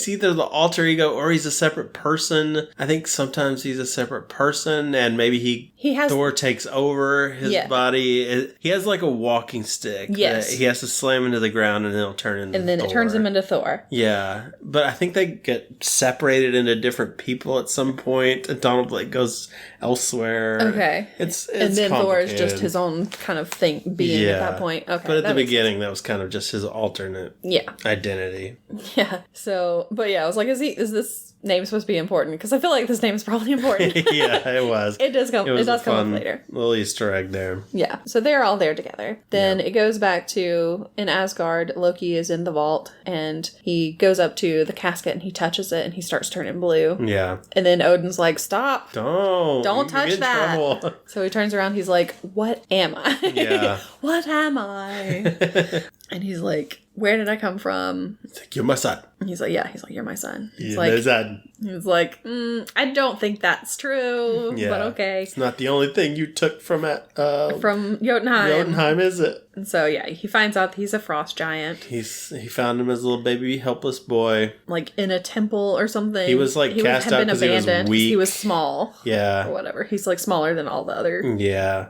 either the alter ego or he's a separate person. I think sometimes he's a separate person, and maybe Thor takes over his body. He has like a walking stick. Yes. He has to slam into the ground and it'll turn into Thor. And then it turns him into Thor. Yeah. But I think they get separated into different people at some point. And Donald Blake goes elsewhere. Okay. It's and then Thor is just his own kind of being at that point. Okay. But at the beginning, that was kind of just his alternate identity. Yeah. So, but yeah, I was like, is this name supposed to be important? Because I feel like this name is probably important. Yeah, it was. It does come up later. Little Easter egg there. Yeah. So they're all there together. Then it goes back to in Asgard, Loki is in the vault and he goes up to the casket and he touches it and he starts turning blue. Yeah. And then Odin's like, stop. Don't touch that. Trouble. So he turns around, he's like, what am I? Yeah. What am I? And he's like, where did I come from? He's like, you're my son. He's like, you're my son. He's like, he's like, I don't think that's true, but okay. It's not the only thing you took from Jotunheim. Jotunheim, is it? And so, he finds out that he's a frost giant. He found him as a little baby helpless boy. Like, in a temple or something. He was, like, cast out because he was weak. He was small. Yeah. Or whatever. He's, like, smaller than all the other... Yeah.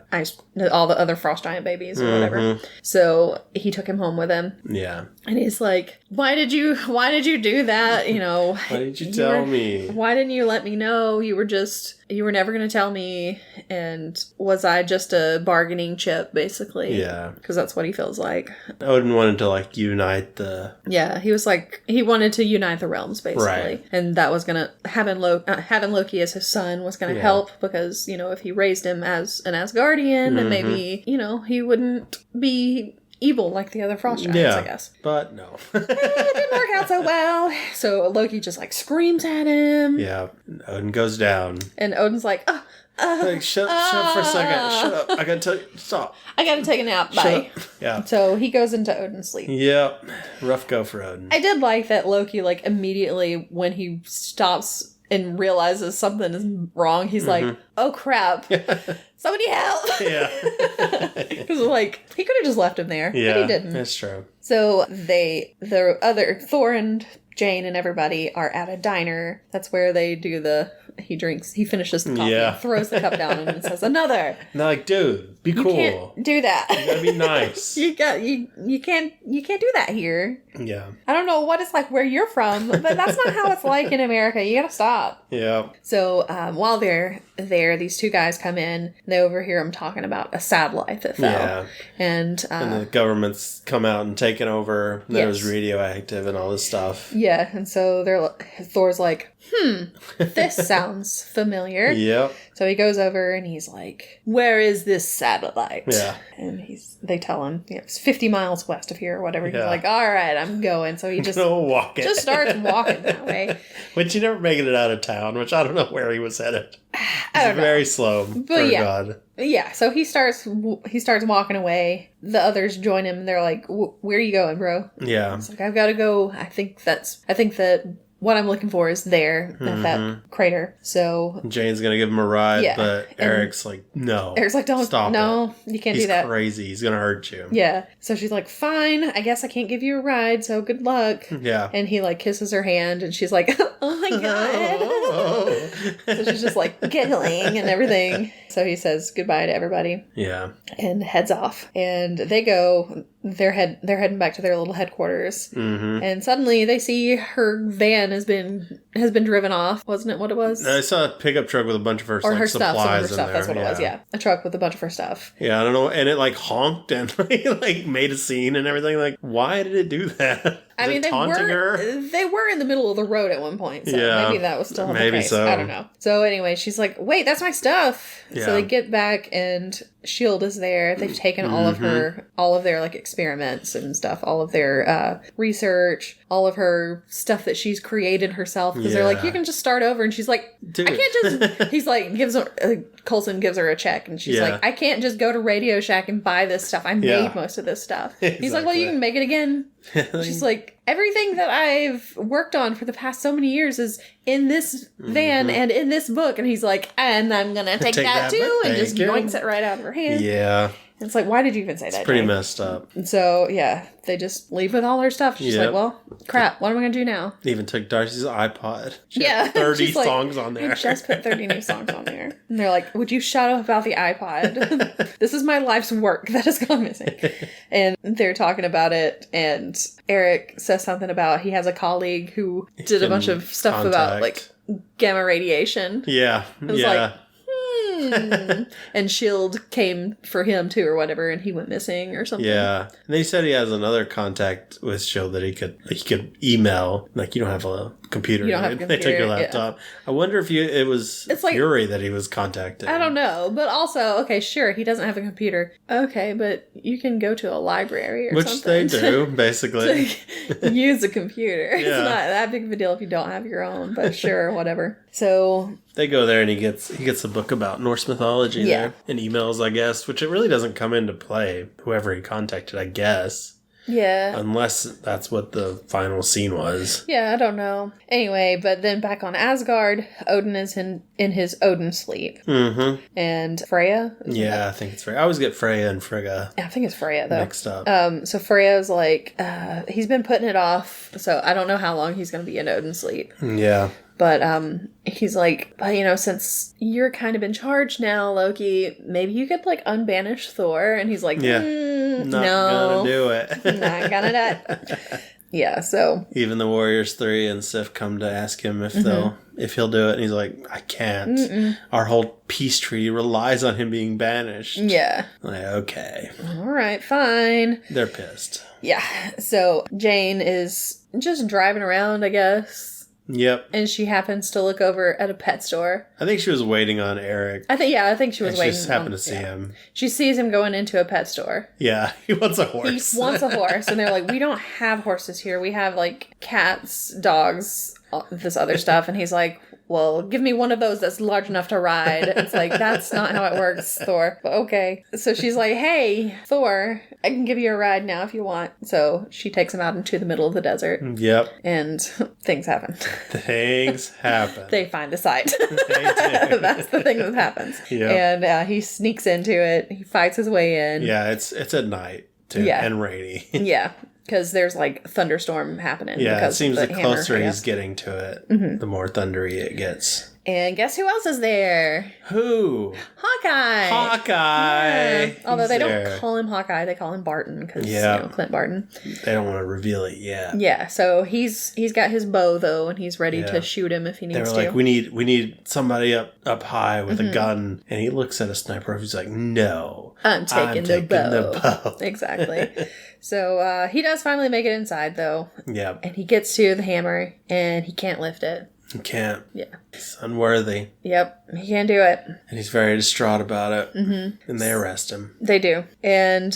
All the other frost giant babies or whatever. So, he took him home with him. Yeah. And he's like, why did you do that? Why did you tell me? Why didn't you let me know? You were never going to tell me. And was I just a bargaining chip, basically? Yeah. Because that's what he feels like. Odin wanted to, like, unite the... Yeah, he was like, he wanted to unite the realms, basically. Right. And that was going to, having Loki as his son was going to help because, if he raised him as an Asgardian, then maybe, he wouldn't be... evil like the other frost giants, I guess. But no. It didn't work out so well. So Loki just like screams at him. Yeah. Odin goes down. And Odin's like, shut up for a second. Shut up. I gotta tell you. Stop. I gotta take a nap. Bye. Yeah. So he goes into Odin's sleep. Yep. Rough go for Odin. I did like that Loki, like, immediately when he stops and realizes something is wrong, he's like, oh crap. Somebody help! Yeah. Because, like, he could have just left him there, but he didn't. That's true. So Thor and Jane and everybody are at a diner. That's where they do he finishes the coffee, throws the cup down, and says, another. And they're like, dude, be cool. You can't do that. You gotta be nice. You can't do that here. Yeah. I don't know what it's like where you're from, but that's not how it's like in America. You gotta stop. Yeah. So while they're there, these two guys come in, and they overhear them talking about a satellite that fell. Yeah. And the government's come out and taken over, and that was radioactive and all this stuff. Yeah, and so Thor's like, this sounds familiar. Yep. So he goes over and he's like, where is this satellite? Yeah. And they tell him, it's 50 miles west of here or whatever. He's like, all right, I'm going. So he just starts walking that way. Which he never making it out of town, which I don't know where he was headed. He's very slow. But God. Yeah, so he starts walking away. The others join him and they're like, where are you going, bro? Yeah. It's like, I've got to go. I think that what I'm looking for is there at that crater. So Jane's gonna give him a ride, but Eric's like, no. Eric's like, don't stop. No, you can't do that. He's crazy. He's gonna hurt you. Yeah. So she's like, fine. I guess I can't give you a ride. So good luck. Yeah. And he like kisses her hand, and she's like, oh my god. So she's just like giggling and everything. So he says goodbye to everybody. Yeah. And heads off. And they go. They're heading back to their little headquarters. Mm-hmm. And suddenly they see her van has been driven off. Wasn't it what it was? I saw a pickup truck with a bunch of her, or like, her supplies stuff. Some of her in stuff. there. That's what it was. Yeah, a truck with a bunch of her stuff. Yeah, I don't know, and it like honked and like made a scene and everything. Like, why did it do that? I mean, they were in the middle of the road at one point, so maybe that was still the case. So. I don't know. So anyway, she's like, "Wait, that's my stuff." Yeah. So they get back, and Shield is there. They've taken all of their like experiments and stuff, all of their research, all of her stuff that she's created herself. Because they're like, "You can just start over," and she's like, "I can't just." He's like, Coulson gives her a check, and she's like, "I can't just go to Radio Shack and buy this stuff. I made most of this stuff." Exactly. He's like, "Well, you can make it again." She's like, everything that I've worked on for the past so many years is in this van and in this book. And he's like, and I'm going to take that too. And just yoinks it right out of her hand. Yeah. And it's like, why did you even say that? It's pretty messed up. And so, yeah, they just leave with all her stuff. She's like, well, crap, what am I going to do now? They even took Darcy's iPod. She had 30 songs on there. I just put 30 new songs on there. And they're like, would you shut up about the iPod? This is my life's work that has gone missing. And they're talking about it. And Eric says something about he has a colleague who did a bunch of stuff about like gamma radiation. Yeah. Yeah. And Shield came for him too or whatever, and he went missing or something. Yeah. And they said he has another contact with Shield that he could email. Like, you don't have a computer. You don't have a computer. They took your laptop. Yeah. I wonder if it was Fury that he was contacting. I don't know. But also, okay, sure, he doesn't have a computer. Okay, but you can go to a library or something. Which they do, basically. To use a computer. Yeah. It's not that big of a deal if you don't have your own, but sure, whatever. So they go there and he gets a book about Norse mythology there and emails, I guess, which it really doesn't come into play, whoever he contacted, I guess. Yeah. Unless that's what the final scene was. Yeah, I don't know. Anyway, but then back on Asgard, Odin is in his Odin sleep. Mm-hmm. And Freya? Yeah, I think it's Freya. I always get Freya and Frigga. I think it's Freya, though. Mixed up. So Freya's like, he's been putting it off, so I don't know how long he's going to be in Odin sleep. Yeah. But he's like, since you're kind of in charge now, Loki, maybe you could like unbanish Thor. And he's like, not gonna do it. Not gonna do it. Yeah, so even the Warriors 3 and Sif come to ask him if he'll do it, and he's like, I can't. Mm-mm. Our whole peace treaty relies on him being banished. Yeah. Like, okay. All right, fine. They're pissed. Yeah. So Jane is just driving around, I guess. Yep. And she happens to look over at a pet store. I think she was waiting on Eric. I think she was waiting. She just happened to see him. She sees him going into a pet store. Yeah, he wants a horse. He wants a horse, and they're like, we don't have horses here. We have like cats, dogs, this other stuff. And he's like, well, give me one of those that's large enough to ride. It's like, that's not how it works, Thor. But okay. So she's like, hey, Thor, I can give you a ride now if you want. So she takes him out into the middle of the desert. Yep. And things happen. Things happen. They find a site. They do. That's the thing that happens. Yep. And he sneaks into it. He fights his way in. Yeah, it's at night, too, and rainy. Yeah. Because there's like thunderstorm happening. Yeah, it seems the closer he's getting to it, the more thundery it gets. And guess who else is there? Who? Hawkeye. Yeah. Although they don't call him Hawkeye, they call him Barton because Clint Barton. They don't want to reveal it yet. Yeah, so he's got his bow though, and he's ready to shoot him if he needs to. They were like, we need somebody up high with a gun, and he looks at a sniper. He's like, no, I'm taking the bow. Exactly. So he does finally make it inside though. Yeah, and he gets to the hammer, and he can't lift it. He can't. Yeah. He's unworthy. Yep. He can't do it. And he's very distraught about it. Mm-hmm. And they arrest him. They do. And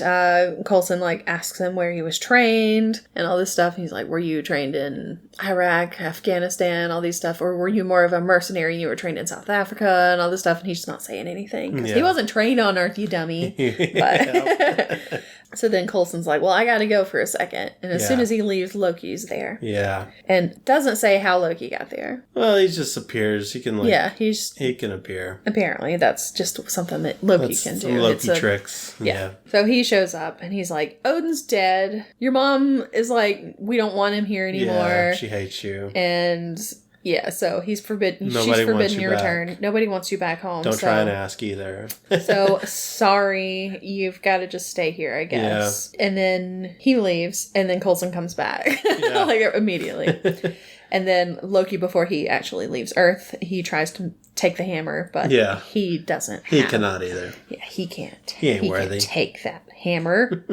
Coulson, asks him where he was trained and all this stuff. And he's like, were you trained in Iraq, Afghanistan, all these stuff? Or were you more of a mercenary and you were trained in South Africa and all this stuff? And he's just not saying anything. Because he wasn't trained on Earth, you dummy. But So then Coulson's like, well, I gotta go for a second. And as soon as he leaves, Loki's there. Yeah. And doesn't say how Loki got there. Well, he just appears. He can, he can appear. Apparently, that's just something that Loki can do. Loki tricks. Yeah. So he shows up, and he's like, Odin's dead. Your mom is like, we don't want him here anymore. Yeah, she hates you. And... yeah, so she's forbidden your return. Nobody wants you back home. Don't try and ask either. So, sorry, you've got to just stay here, I guess. Yeah. And then he leaves, and then Coulson comes back. Yeah. Like, immediately. And then Loki, before he actually leaves Earth, he tries to take the hammer, but he doesn't He cannot either. Yeah, he can't. He ain't worthy. He can take that hammer.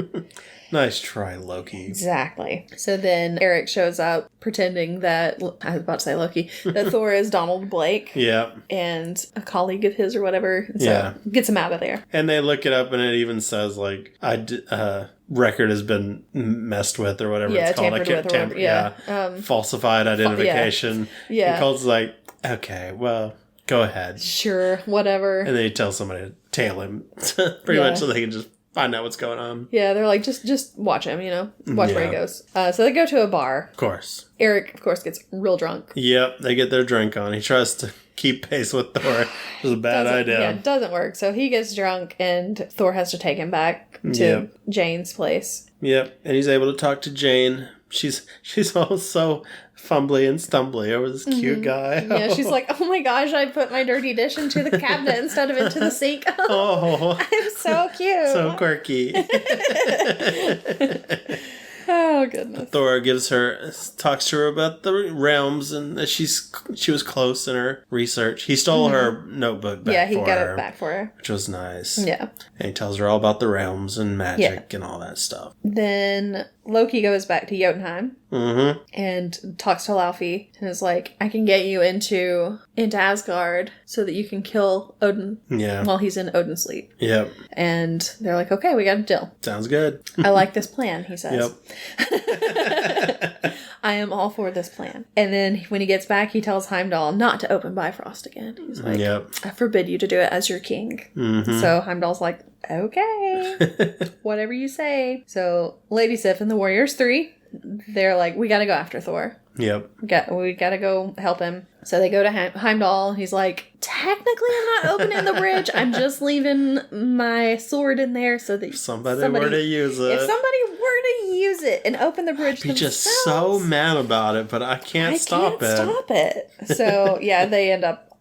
Nice try, Loki. Exactly. So then Eric shows up pretending that, I was about to say Loki, that Thor is Donald Blake. Yeah. And a colleague of his or whatever. So gets him out of there. And they look it up and it even says, like, record has been messed with or whatever it's called. Tampered with or whatever. Falsified identification. Yeah. And Coulson's like, okay, well, go ahead. Sure, whatever. And then he tells somebody to tail him pretty much so they can just find out what's going on. Yeah, they're like, just watch him, watch where he goes. So they go to a bar. Of course. Eric, of course, gets real drunk. Yep, they get their drink on. He tries to keep pace with Thor. It was a bad idea. Yeah, it doesn't work. So he gets drunk and Thor has to take him back to Jane's place. Yep, and he's able to talk to Jane. She's all so fumbly and stumbly over this cute guy. Yeah, she's like, oh my gosh, I put my dirty dish into the cabinet instead of into the sink. Oh. I'm so cute. So quirky. Oh, goodness. Thor talks to her about the realms and that she was close in her research. He stole her notebook back for her. Yeah, he got it back for her. Which was nice. Yeah. And he tells her all about the realms and magic and all that stuff. Then Loki goes back to Jotunheim and talks to Laufey and is like, I can get you into Asgard so that you can kill Odin while he's in Odin's sleep. Yep. And they're like, okay, we got a deal. Sounds good. I like this plan, he says. Yep. I am all for this plan. And then when he gets back, he tells Heimdall not to open Bifrost again. He's like, I forbid you to do it as your king. So Heimdall's like, okay, whatever you say. So Lady Sif and the Warriors 3, they're like, we gotta go after Thor. Yep. We gotta go help him. So they go to Heimdall. He's like, technically I'm not opening the bridge. I'm just leaving my sword in there so that somebody were to use it. If somebody were to use it and open the bridge I'd be just so mad about it, but I can't stop it. So yeah, they end up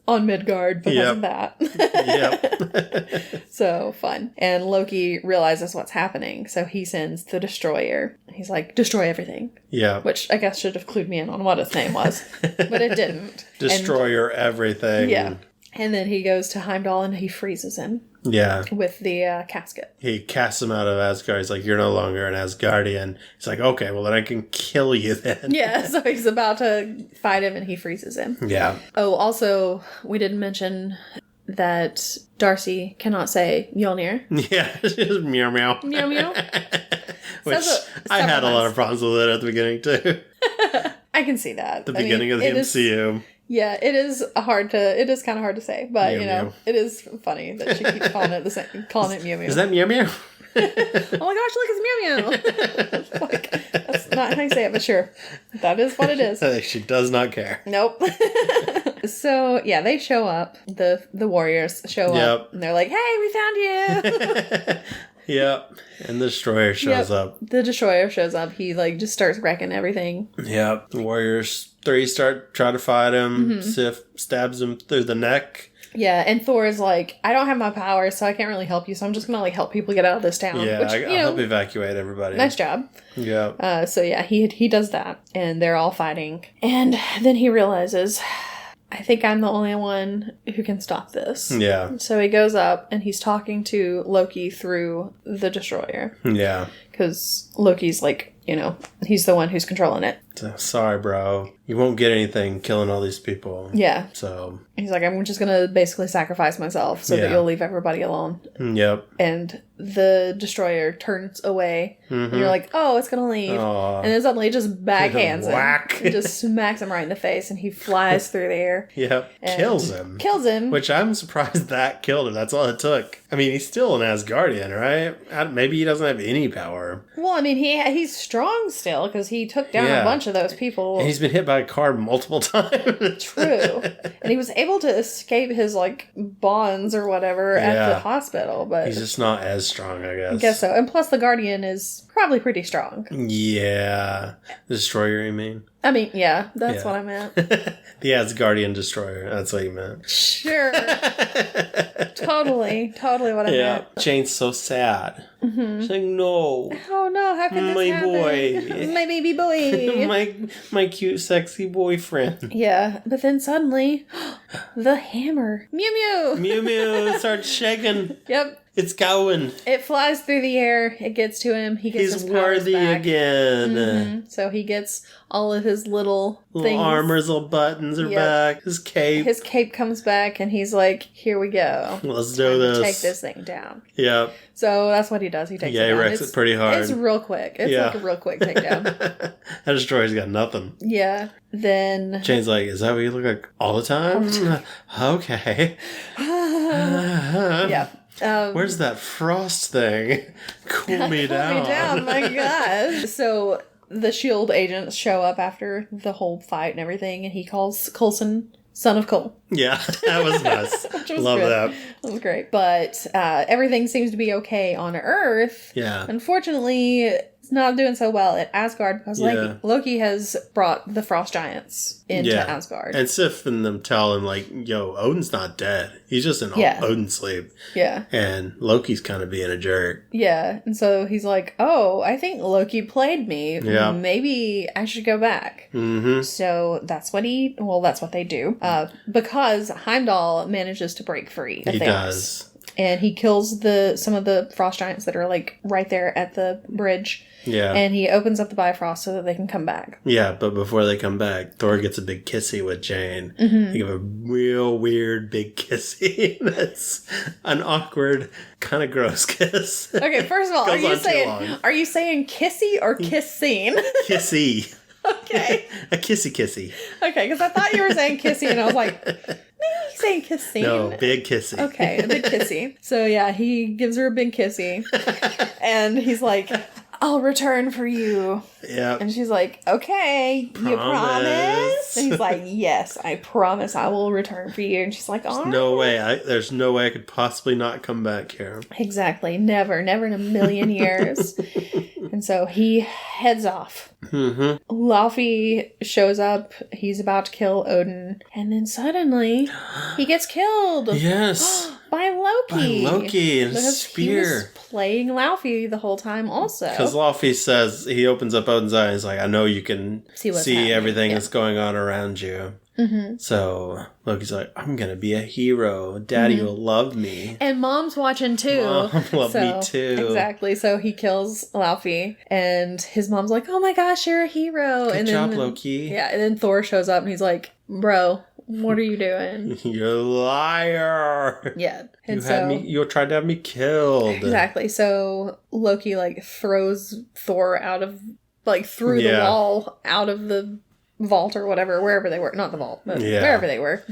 on Midgard because of that. Yep. So fun. And Loki realizes what's happening, so he sends the Destroyer. He's like, destroy everything. Yeah. Which I guess should have clued me in on what its name was, but it didn't. Destroyer everything. Yeah. And then he goes to Heimdall and he freezes him. Yeah. With the casket. He casts him out of Asgard. He's like, you're no longer an Asgardian. He's like, okay, well then I can kill you then. Yeah, so he's about to fight him and he freezes him. Yeah. Oh, also, we didn't mention that Darcy cannot say Mjolnir. Yeah, just meow meow. Meow meow. Which I had a lot of problems with it at the beginning too. I can see that. The beginning of the MCU. Yeah, it is kind of hard to say, but meow, meow. It is funny that she keeps calling it meow meow. Is that meow meow? Oh my gosh, look, it's meow meow. Like, that's not how you say it, but sure. That is what it is. She does not care. Nope. So, yeah, they show up. The warriors show up, and they're like, hey, we found you. Yep. And the Destroyer shows up. The Destroyer shows up. He, just starts wrecking everything. Yep. The Warriors 3 try to fight him. Sif stabs him through the neck. Yeah, and Thor is like, I don't have my powers, so I can't really help you, so I'm just gonna, help people get out of this town. Yeah, I'll help evacuate everybody. Nice job. Yeah. So, yeah, he does that, and they're all fighting. And then he realizes, I think I'm the only one who can stop this. Yeah. So he goes up and he's talking to Loki through the Destroyer. Yeah. Because Loki's he's the one who's controlling it. Sorry, bro. You won't get anything killing all these people. Yeah. So he's like, I'm just going to basically sacrifice myself so that you'll leave everybody alone. Yep. And the destroyer turns away. And you're like, oh, it's gonna leave. Aww. And then suddenly it just backhands Whack. him. It just smacks him right in the face, and he flies through the air. Yep. Kills him. Kills him. Which I'm surprised that killed him. That's all it took. I mean, he's still an Asgardian, right? Maybe he doesn't have any power. Well, I mean, he's strong still, because he took down a bunch of those people. And he's been hit by a car multiple times. True. And he was able to escape his, like, bonds or whatever at the hospital, but... He's just not as strong, I guess. I guess so. And plus, the Guardian is probably pretty strong. Yeah. The Destroyer, you mean? I mean, yeah, that's what I meant. The Asgardian Destroyer. That's what you meant. Sure. Totally what I meant. Jane's so sad. She's like, no. Oh no, how could this my happen? boy. My baby boy. my cute, sexy boyfriend. Yeah, but then suddenly, the hammer. Mew Mew. Mew Mew starts shaking. Yep. It's going. It flies through the air. It gets to him. He gets his powers worthy back. again. So he gets all of his little things. Armors, little buttons are back. His cape. His cape comes back, and he's like, here we go. Let's do this. Take this thing down. Yep. So that's what he does. He takes it down. Yeah, he wrecks it pretty hard. It's real quick. It's like a real quick takedown. That Destroyer's got nothing. Yeah. Then... Jane's like, is that what you look like all the time? Okay. Yeah. Where's that frost thing? Cool me down. Cool me down, my gosh. So the S.H.I.E.L.D. agents show up after the whole fight and everything, and he calls Coulson Son of Cole. Yeah, that was nice. Love that. That was great. But everything seems to be okay on Earth. Yeah. Unfortunately, it's not doing so well at Asgard because Loki has brought the frost giants into Asgard. And Sif and them tell him, like, yo, Odin's not dead. He's just in Odin's sleep. Yeah. And Loki's kind of being a jerk. Yeah. And so he's like, oh, I think Loki played me. Yeah. Maybe I should go back. Mm-hmm. So that's what that's what they do. Because Heimdall manages to break free. He does. And he kills some of the frost giants that are like right there at the bridge. Yeah. And he opens up the Bifrost so that they can come back. Yeah, but before they come back, Thor gets a big kissy with Jane. Mm-hmm. They give a real weird big kissy. That's an awkward, kind of gross kiss. Okay, first of all, are you saying kissy or kissing? Kissy. Okay. A kissy. Okay, because I thought you were saying kissy, and I was like, maybe you're saying kissing. No, big kissy. Okay, a big kissy. So yeah, he gives her a big kissy, and he's like, I'll return for you. Yeah. And she's like, okay, you promise? And he's like, yes, I promise I will return for you. And she's like, all right. There's no way I could possibly not come back here. Exactly. Never in a million years. And so he heads off. Mm-hmm. Laufey shows up. He's about to kill Odin. And then suddenly, he gets killed. Yes. By Loki. And a spear. He was playing Laufey the whole time also. Because Laufey says, he opens up Odin's eyes. He's like, I know you can see everything that's going on around you. Mm-hmm. So Loki's like, I'm going to be a hero. Daddy will love me. And Mom's watching too. Mom love me too. Exactly. So he kills Laufey. And his mom's like, oh my gosh, you're a hero. Good job, Loki. Yeah. And then Thor shows up and he's like, bro, what are you doing? You're a liar. Yeah. And you tried to have me killed. Exactly. So Loki throws Thor out of through the wall out of the vault or whatever, wherever they were. Not the vault, but wherever they were.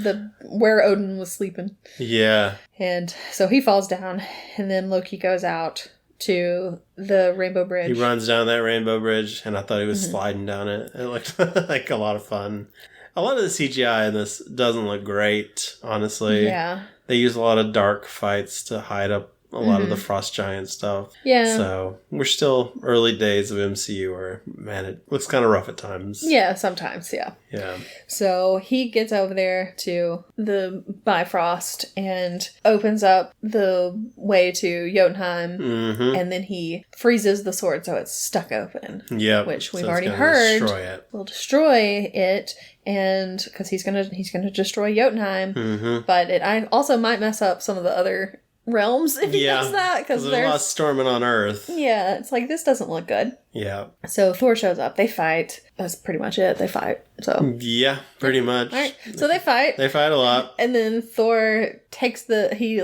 Where Odin was sleeping. Yeah. And so he falls down, and then Loki goes out to the Rainbow Bridge. He runs down that Rainbow Bridge, and I thought he was sliding down it. It looked like a lot of fun. A lot of the CGI in this doesn't look great, honestly. Yeah. They use a lot of dark fights to hide up a lot of the Frost Giant stuff. Yeah. So, we're still early days of MCU where, man, it looks kind of rough at times. Yeah, sometimes, yeah. Yeah. So, he gets over there to the Bifrost and opens up the way to Jotunheim, and then he freezes the sword so it's stuck open. Yeah. Which we've already heard will destroy it. And because he's gonna destroy Jotunheim, but it also might mess up some of the other realms if he does that. Because there's a lot storming on Earth. Yeah, it's like, this doesn't look good. Yeah. So Thor shows up. They fight. That's pretty much it. They fight. So yeah, pretty much. All right. So they fight. They fight a lot. And then Thor takes he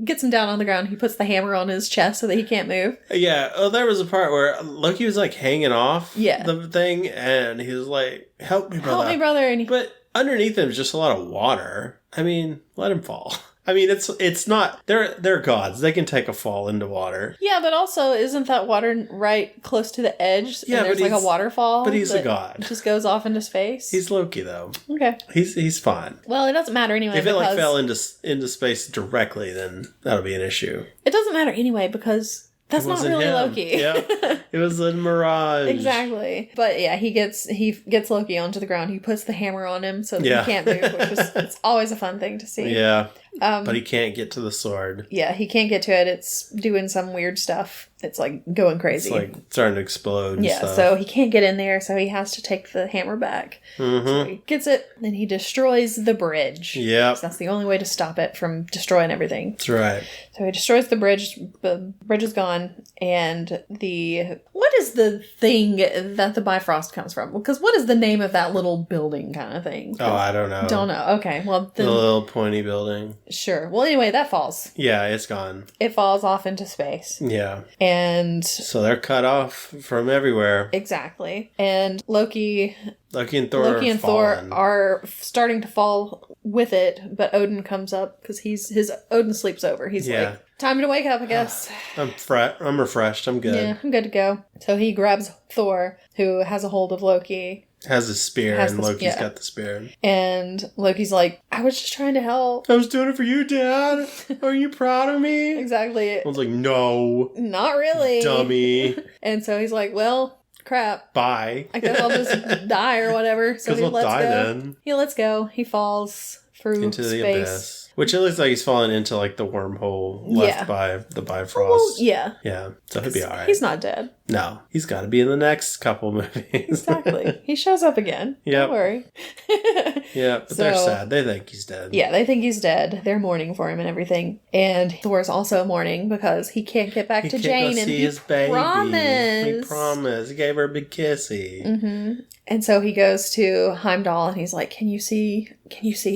gets him down on the ground. He puts the hammer on his chest so that he can't move. Yeah. Oh, there was a part where Loki was like hanging off the thing, and he was like, "Help me, brother! Help me, brother!" But underneath him is just a lot of water. I mean, let him fall. I mean, it's not... They're gods. They can take a fall into water. Yeah, but also, isn't that water right close to the edge? Yeah, and there's like a waterfall. But he's a god. It just goes off into space. He's Loki, though. Okay. He's fine. Well, it doesn't matter anyway. If it fell into space directly, then that'll be an issue. It doesn't matter anyway because... That's not really him. Loki. Yeah, it was a mirage. Exactly. But yeah, he gets Loki onto the ground. He puts the hammer on him so that he can't move, it's always a fun thing to see. Yeah. But he can't get to the sword. Yeah, he can't get to it. It's doing some weird stuff. It's like going crazy. It's like starting to explode. Yeah, stuff. So he can't get in there, so he has to take the hammer back. Mm-hmm. So he gets it, then he destroys the bridge. Yeah. That's the only way to stop it from destroying everything. That's right. So he destroys the bridge is gone, and what is the thing that the Bifrost comes from? Because what is the name of that little building kind of thing? Oh, I don't know. Don't know. Okay, well... The little pointy building. Sure. Well, anyway, that falls. Yeah, it's gone. It falls off into space. Yeah. And... So they're cut off from everywhere. Exactly. And Loki and Thor are starting to fall with it, but Odin comes up because Odin sleeps over. He's like, time to wake up, I guess. I'm refreshed. I'm good. Yeah, I'm good to go. So he grabs Thor, who has a hold of Loki. Has a spear, and Loki's got the spear. And Loki's like, I was just trying to help. I was doing it for you, Dad. Are you proud of me? Exactly. I was like, no. Not really. Dummy. And so he's like, well... crap. Bye. I guess I'll just die or whatever. So he lets go. Then. He lets go. He falls through into space. the abyss. Which it looks like he's falling into like the wormhole left by the Bifrost. Well, yeah. Yeah. So he'll be alright. He's not dead. No. He's got to be in the next couple movies. Exactly. He shows up again. Yep. Don't worry. Yeah, but they're sad. They think he's dead. Yeah, they think he's dead. They're mourning for him and everything. And Thor's also mourning because he can't get back to Jane. And he promised. He promised. He gave her a big kissy. Mm-hmm. And so he goes to Heimdall and he's like, Can you see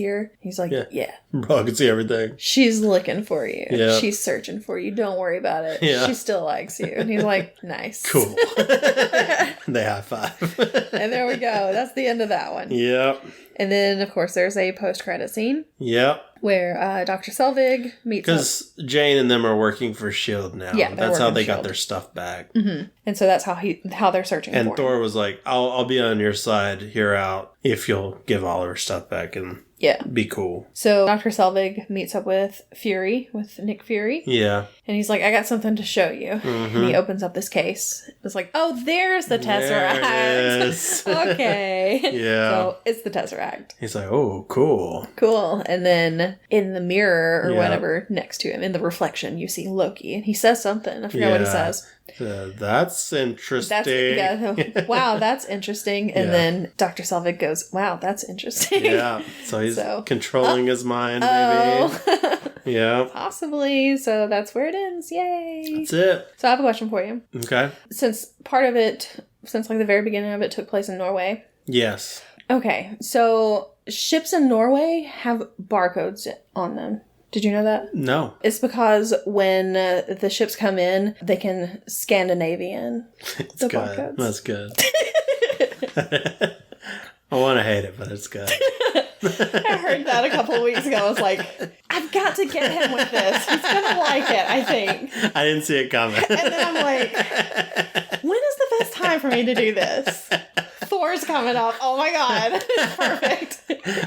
her? He's like, yeah. Bro, I can see everything. She's looking for you. Yeah. She's searching for you. Don't worry about it. Yeah. She still likes you. And he's like, nice. Cool. They high five. And there we go. That's the end of that one. Yep. And then, of course, there's a post-credit scene. Yep. Where Dr. Selvig meets because Jane and them are working for S.H.I.E.L.D. now. Yeah, that's how they S.H.I.E.L.D. got their stuff back. Mm-hmm. And so that's how they're searching for him. And Thor was like, I'll be on your side here out if you'll give all of her stuff back and be cool. So Dr. Selvig meets up with Nick Fury. Yeah. And he's like, I got something to show you. Mm-hmm. And he opens up this case. It's like, oh, there's the Tesseract. There it is. Okay. Yeah. So it's the Tesseract. He's like, oh, cool. Cool. And then in the mirror or whatever next to him, in the reflection, you see Loki. And he says something. I forgot what he says. That's interesting. Wow, that's interesting. And then Dr. Selvig goes, wow, that's interesting. Yeah. So he's controlling his mind, maybe. Yeah. Possibly. So that's where it ends. Yay. That's it. So I have a question for you. Okay. Since like the very beginning of it took place in Norway. Yes. Okay. So ships in Norway have barcodes on them. Did you know that? No. It's because when the ships come in, they can Scandinavian the barcodes. That's good. I want to hate it, but it's good. I heard that a couple of weeks ago. I was like, I've got to get him with this. He's going to like it, I think. I didn't see it coming. And then I'm like, when is the best time for me to do this? Thor's coming up. Oh my god. Perfect.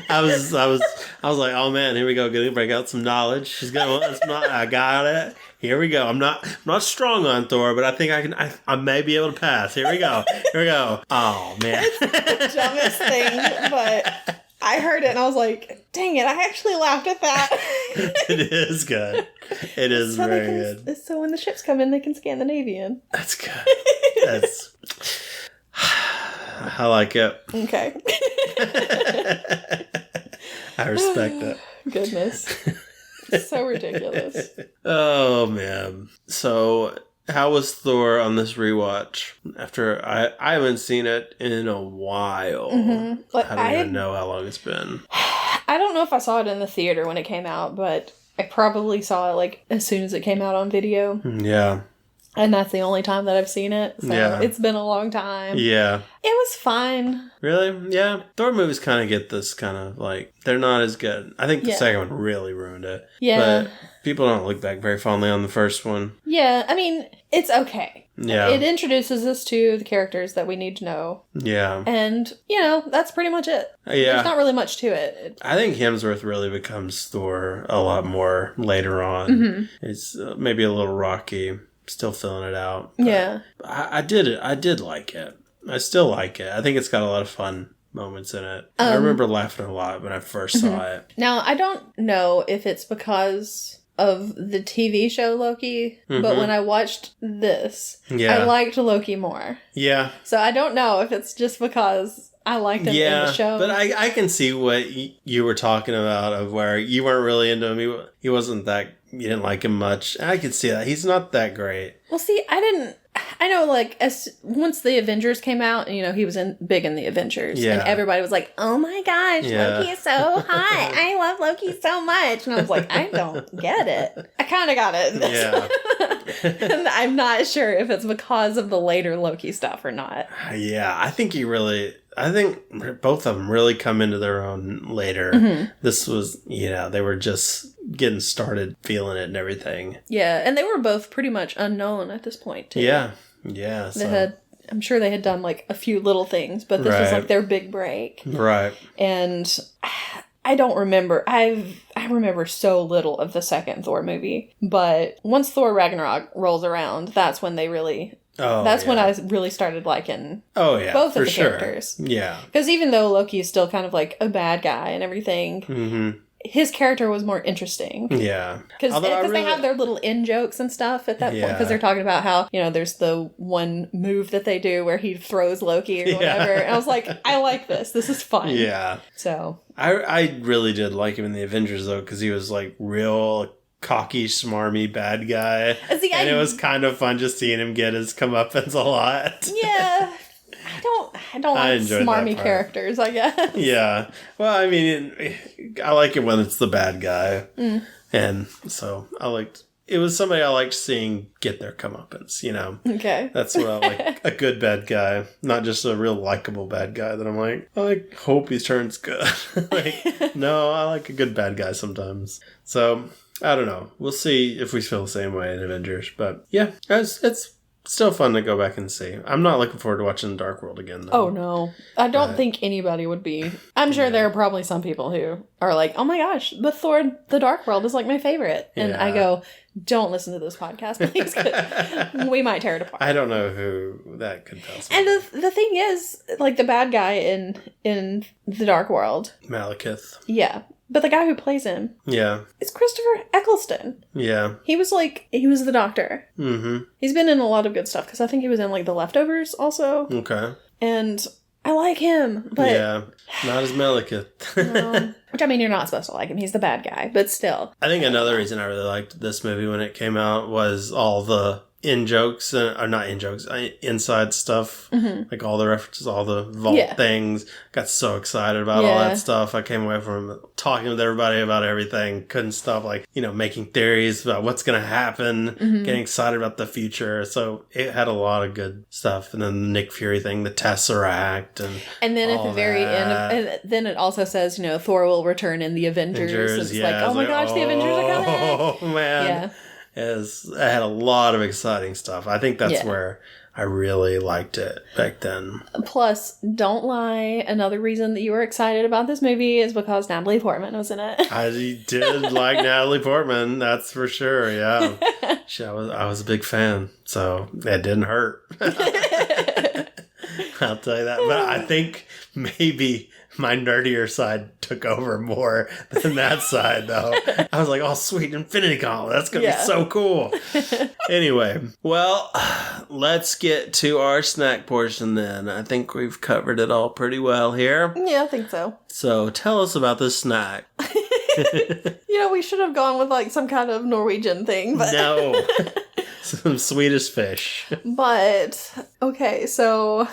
I was like, oh man, here we go. Gonna break out some knowledge. She's gonna I got it. Here we go. I'm not strong on Thor, but I think I may be able to pass. Here we go. Oh man. It's the dumbest thing, but I heard it and I was like, dang it, I actually laughed at that. It is good. It is very good. So when the ships come in, they can Scandinavian. That's good. I like it. Okay. I respect it. Goodness. So ridiculous. Oh, man. So, how was Thor on this rewatch? After I haven't seen it in a while. Mm-hmm. Like, I don't even know how long it's been. I don't know if I saw it in the theater when it came out, but I probably saw it like as soon as it came out on video. Yeah. And that's the only time that I've seen it. So it's been a long time. Yeah. It was fine. Really? Yeah. Thor movies kind of get this kind of like, they're not as good. I think the second one really ruined it. Yeah. But people don't look back very fondly on the first one. Yeah. I mean, it's okay. Yeah. It introduces us to the characters that we need to know. Yeah. And, that's pretty much it. Yeah. There's not really much to it. I think Hemsworth really becomes Thor a lot more later on. Mm-hmm. It's maybe a little rocky. Still filling it out. Yeah. I did like it. I still like it. I think it's got a lot of fun moments in it. I remember laughing a lot when I first saw it. Now, I don't know if it's because of the TV show Loki, but when I watched this, I liked Loki more. Yeah. So I don't know if it's just because I liked him in the show. But I can see what you were talking about, of where you weren't really into him. He wasn't that... You didn't like him much. I could see that. He's not that great. Well, see, I know, like, once the Avengers came out, he was big in the Avengers. Yeah. And everybody was like, oh my gosh, Loki is so hot. I love Loki so much. And I was like, I don't get it. I kind of got it. Yeah. And I'm not sure if it's because of the later Loki stuff or not. Yeah, I think both of them really come into their own later. Mm-hmm. This was, they were just getting started feeling it and everything. Yeah, and they were both pretty much unknown at this point, too. Yeah, yeah. I'm sure they had done, like, a few little things, but this was, like, their big break. Right. And I don't remember. I remember so little of the second Thor movie, but once Thor Ragnarok rolls around, that's when they really... when I really started liking both of the characters. Yeah. Because even though Loki is still kind of like a bad guy and everything, his character was more interesting. Yeah. Because they have their little in-jokes and stuff at that point. Because they're talking about how, there's the one move that they do where he throws Loki or whatever. And I was like, I like this. This is fun. Yeah. So. I really did like him in the Avengers, though, because he was like real... cocky, smarmy bad guy. See, and it was kind of fun just seeing him get his comeuppance a lot. Yeah. I don't like smarmy characters, I guess. Yeah. Well, I mean, I like it when it's the bad guy. Mm. And so it was somebody I liked seeing get their comeuppance, Okay. That's what I like. A good bad guy, not just a real likable bad guy that I'm like, I hope he turns good. No, I like a good bad guy sometimes. So... I don't know. We'll see if we feel the same way in Avengers. But yeah, it's still fun to go back and see. I'm not looking forward to watching Dark World again, though. Oh, no. I don't think anybody would be. I'm sure there are probably some people who are like, oh my gosh, the Thor, the Dark World is like my favorite. And I go, don't listen to this podcast, please. 'Cause we might tear it apart. I don't know who that could tell. And the thing is, like the bad guy in the Dark World. Malekith. Yeah. But the guy who plays him, is Christopher Eccleston. Yeah. He was the Doctor. Mm-hmm. He's been in a lot of good stuff, because I think he was in, like, The Leftovers also. Okay. And I like him, but... Yeah, not as Malekith. No. Which, I mean, you're not supposed to like him. He's the bad guy, but still. I think another reason I really liked this movie when it came out was all the... in-jokes, or not in-jokes, inside stuff, like all the references, all the vault things. Got so excited about all that stuff. I came away from talking with everybody about everything. Couldn't stop, making theories about what's going to happen, getting excited about the future. So it had a lot of good stuff. And then the Nick Fury thing, the Tesseract, and then at the very end, and then it also says, Thor will return in the Avengers. It's like, oh my gosh, the Avengers are coming. Oh, man. Yeah. It had a lot of exciting stuff. I think that's where I really liked it back then. Plus, don't lie, another reason that you were excited about this movie is because Natalie Portman was in it. I did like Natalie Portman, that's for sure, yeah. I was a big fan, so it didn't hurt. I'll tell you that. But I think maybe my nerdier side took over more than that side, though. I was like, oh, sweet, Infinity Gauntlet. That's going to be so cool. Anyway, well, let's get to our snack portion then. I think we've covered it all pretty well here. Yeah, I think so. So tell us about this snack. We should have gone with like some kind of Norwegian thing, but No. Some Swedish fish. But okay, so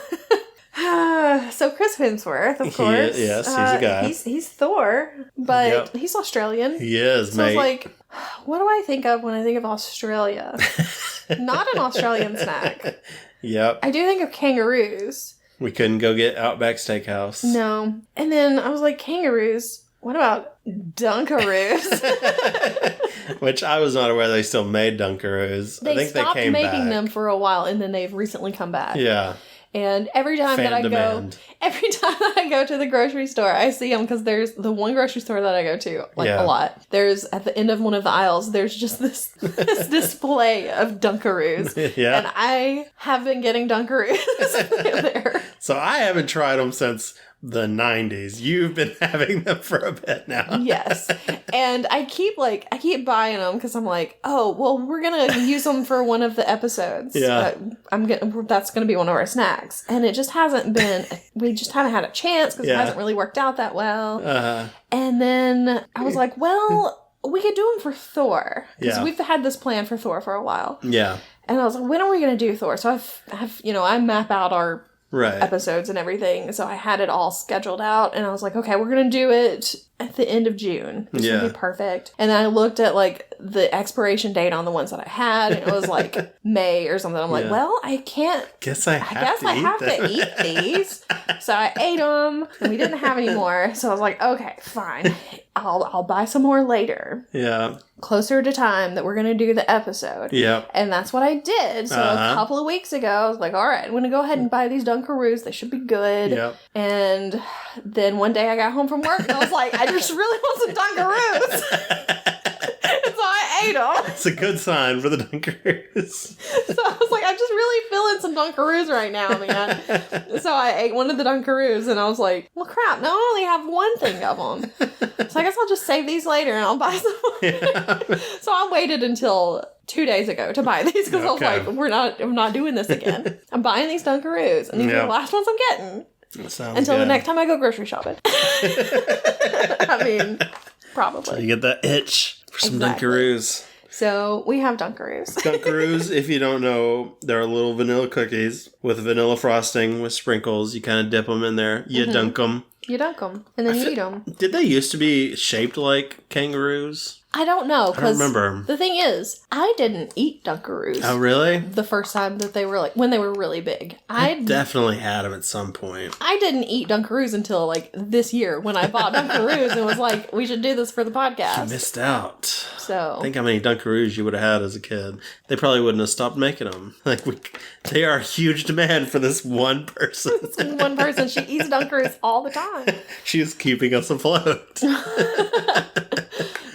Chris Hemsworth, of course. Yes, he's a guy. He's Thor, but he's Australian. He is, so mate. I was like, what do I think of when I think of Australia? Not an Australian snack. Yep. I do think of kangaroos. We couldn't go get Outback Steakhouse. No. And then I was like, kangaroos? What about Dunkaroos? Which I was not aware they still made Dunkaroos. I think stopped they came making back. them for a while, and then they've recently come back. Yeah. And every time that I go to the grocery store, I see them because there's the one grocery store that I go to a lot. There's at the end of one of the aisles, there's just this display of Dunkaroos. Yeah. And I have been getting Dunkaroos there. So I haven't tried them since the 90s. You've been having them for a bit now. Yes. And I keep buying them because I'm like, oh, well, we're going to use them for one of the episodes. Yeah. That's going to be one of our snacks. And it just hasn't been, we just haven't had a chance because it hasn't really worked out that well. And then I was like, well, we could do them for Thor. Because we've had this plan for Thor for a while. Yeah. And I was like, when are we going to do Thor? So I map out our episodes and everything. So I had it all scheduled out, and I was like, okay, we're going to do it at the end of June. It's going to be perfect. And then I looked at like the expiration date on the ones that I had, and it was like May or something. I'm like, well, I can't. I have to eat these. So I ate them, and we didn't have any more. So I was like, okay, fine. I'll buy some more later. Yeah. Closer to time that we're going to do the episode. Yeah. And that's what I did. So a couple of weeks ago, I was like, all right, I'm going to go ahead and buy these Dunkaroos. They should be good. Yep. And then one day I got home from work and I was like, I just really want some Dunkaroos. And so I ate them. It's a good sign for the Dunkaroos. So I was like, I'm just really feeling some Dunkaroos right now, man. So I ate one of the Dunkaroos and I was like, well, crap, now I only have one thing of them. So I guess I'll just save these later and I'll buy some more. Yeah. So I waited until 2 days ago to buy these because I was like, I'm not doing this again. I'm buying these Dunkaroos and these are the last ones I'm getting. Until the next time I go grocery shopping. I mean, probably. So you get that itch for some Dunkaroos. So we have Dunkaroos. Dunkaroos, if you don't know, they're little vanilla cookies with vanilla frosting with sprinkles. You kind of dip them in there. You dunk them. You dunk them, and then you eat them. Did they used to be shaped like kangaroos? I don't know. I don't remember. The thing is, I didn't eat Dunkaroos. Oh, really? The first time that they were when they were really big. I definitely had them at some point. I didn't eat Dunkaroos until this year when I bought Dunkaroos and was like, we should do this for the podcast. You missed out. So think how many Dunkaroos you would have had as a kid. They probably wouldn't have stopped making them. They are a huge demand for this one person. This one person. She eats Dunkaroos all the time. She's keeping us afloat.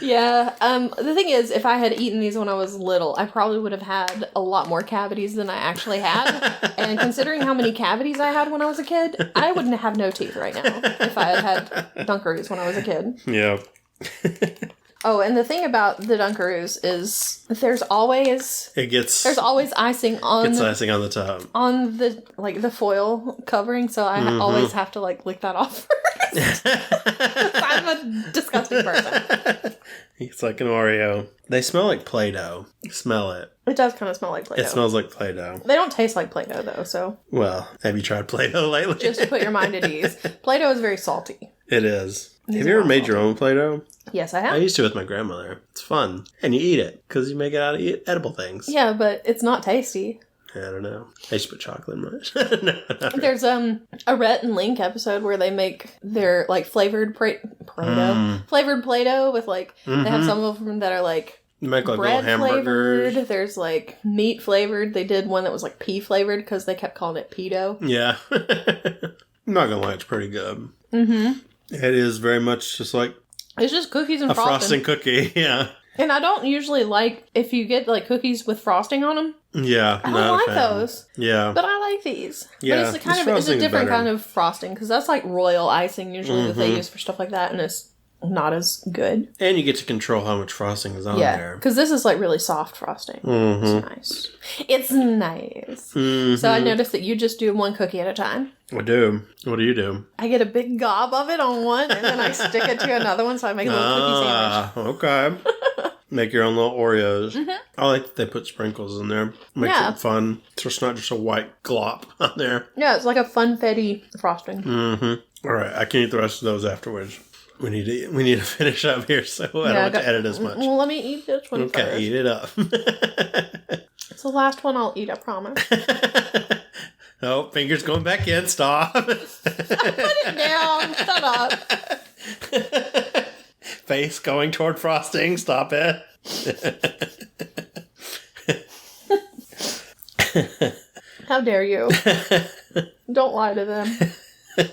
Yeah. The thing is, if I had eaten these when I was little, I probably would have had a lot more cavities than I actually had. And considering how many cavities I had when I was a kid, I wouldn't have no teeth right now if I had Dunkaroos when I was a kid. Yeah. Oh, and the thing about the Dunkaroos is there's always icing on the top on the foil covering, so I always have to lick that off first. I'm a disgusting person. It's like an Oreo. They smell like Play-Doh. Smell it. It does kind of smell like Play-Doh. It smells like Play-Doh. They don't taste like Play-Doh though, so. Well, have you tried Play-Doh lately? Just to put your mind at ease. Play-Doh is very salty. It is. Have you ever made your own Play-Doh? Yes, I have. I used to with my grandmother. It's fun. And you eat it, because you make it out of edible things. Yeah, but it's not tasty. I don't know. I used to put chocolate in mine. No, there's a Rhett and Link episode where they make their flavored Play-Doh. Flavored Play-Doh with they have some of them that are you make bread flavored. There's meat flavored. They did one that was pea flavored because they kept calling it Pedo. Yeah. I'm not gonna lie, it's pretty good. Mm-hmm. It is very much just it's just cookies and a frosting cookie, yeah. And I don't usually if you get cookies with frosting on them. Yeah, I don't like those. Yeah, but I like these. Yeah, but it's a different kind of frosting because that's royal icing usually that they use for stuff like that, and it's not as good. And you get to control how much frosting is on there. Because this is like really soft frosting. Mm-hmm. It's nice. It's nice. Mm-hmm. So I noticed that you just do one cookie at a time. I do. What do you do? I get a big gob of it on one, and then I stick it to another one, so I make a little cookie sandwich. Okay. Make your own little Oreos. Mm-hmm. I like that they put sprinkles in there. Makes it fun. So it's not just a white glop on there. Yeah, it's like a funfetti frosting. Mm-hmm. All right, I can eat the rest of those afterwards. We need to finish up here, so I don't have to edit as much. Well, let me eat this one first. Okay, eat it up. It's the last one I'll eat, I promise. Oh, fingers going back in. Stop. Put it down. Shut up. Face going toward frosting. Stop it. How dare you? Don't lie to them.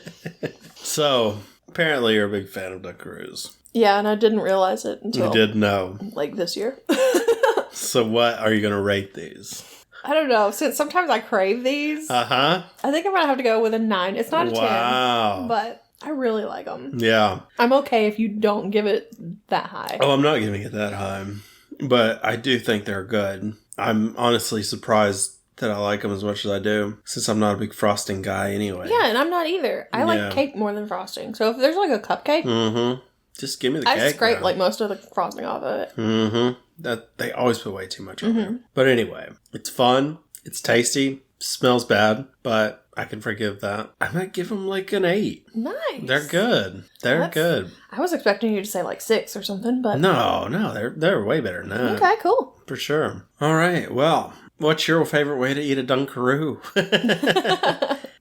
So, apparently you're a big fan of Dunkaroos. Yeah, and I didn't realize it until... You did know. Like this year. So what are you going to rate these? I don't know. Since sometimes I crave these. Uh-huh. I think I'm going to have to go with a 9. It's not a 10. Wow. But I really like them. Yeah. I'm okay if you don't give it that high. Oh, I'm not giving it that high. But I do think they're good. I'm honestly surprised that I like them as much as I do, since I'm not a big frosting guy anyway. Yeah, and I'm not either. I like cake more than frosting. So if there's like a cupcake, just give me the cake. I scrape like most of the frosting off of it. That they always put way too much on there. But anyway, it's fun. It's tasty. Smells bad, but I can forgive that. I might give them like an 8. Nice. They're good. They're good. I was expecting you to say like 6 or something, but no, they're way better than that. Okay, cool. For sure. All right. Well, what's your favorite way to eat a Dunkaroo?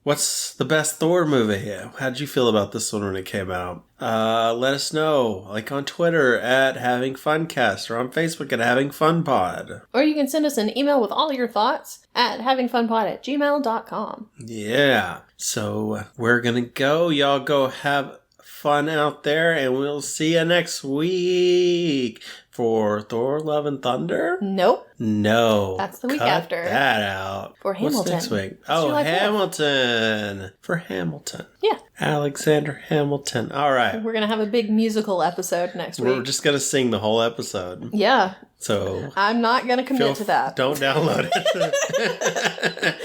What's the best Thor movie? How'd you feel about this one when it came out? Let us know. Like on Twitter at Having Funcast or on Facebook at Having Fun Pod. Or you can send us an email with all your thoughts at havingfunpod@gmail.com. Yeah. So we're going to go. Y'all go have fun out there, and we'll see you next week for Thor Love and Thunder? Nope. No. That's the week Cut after. That out. For Hamilton. What's next week? Oh, Hamilton. For Hamilton. Yeah. Alexander Hamilton. All right. We're going to have a big musical episode next week. We're just going to sing the whole episode. Yeah. So. I'm not going to commit to that. Don't download it.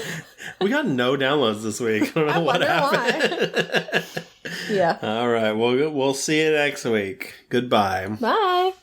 We got no downloads this week. I don't know what happened. Why. Yeah. All right. We'll see you next week. Goodbye. Bye.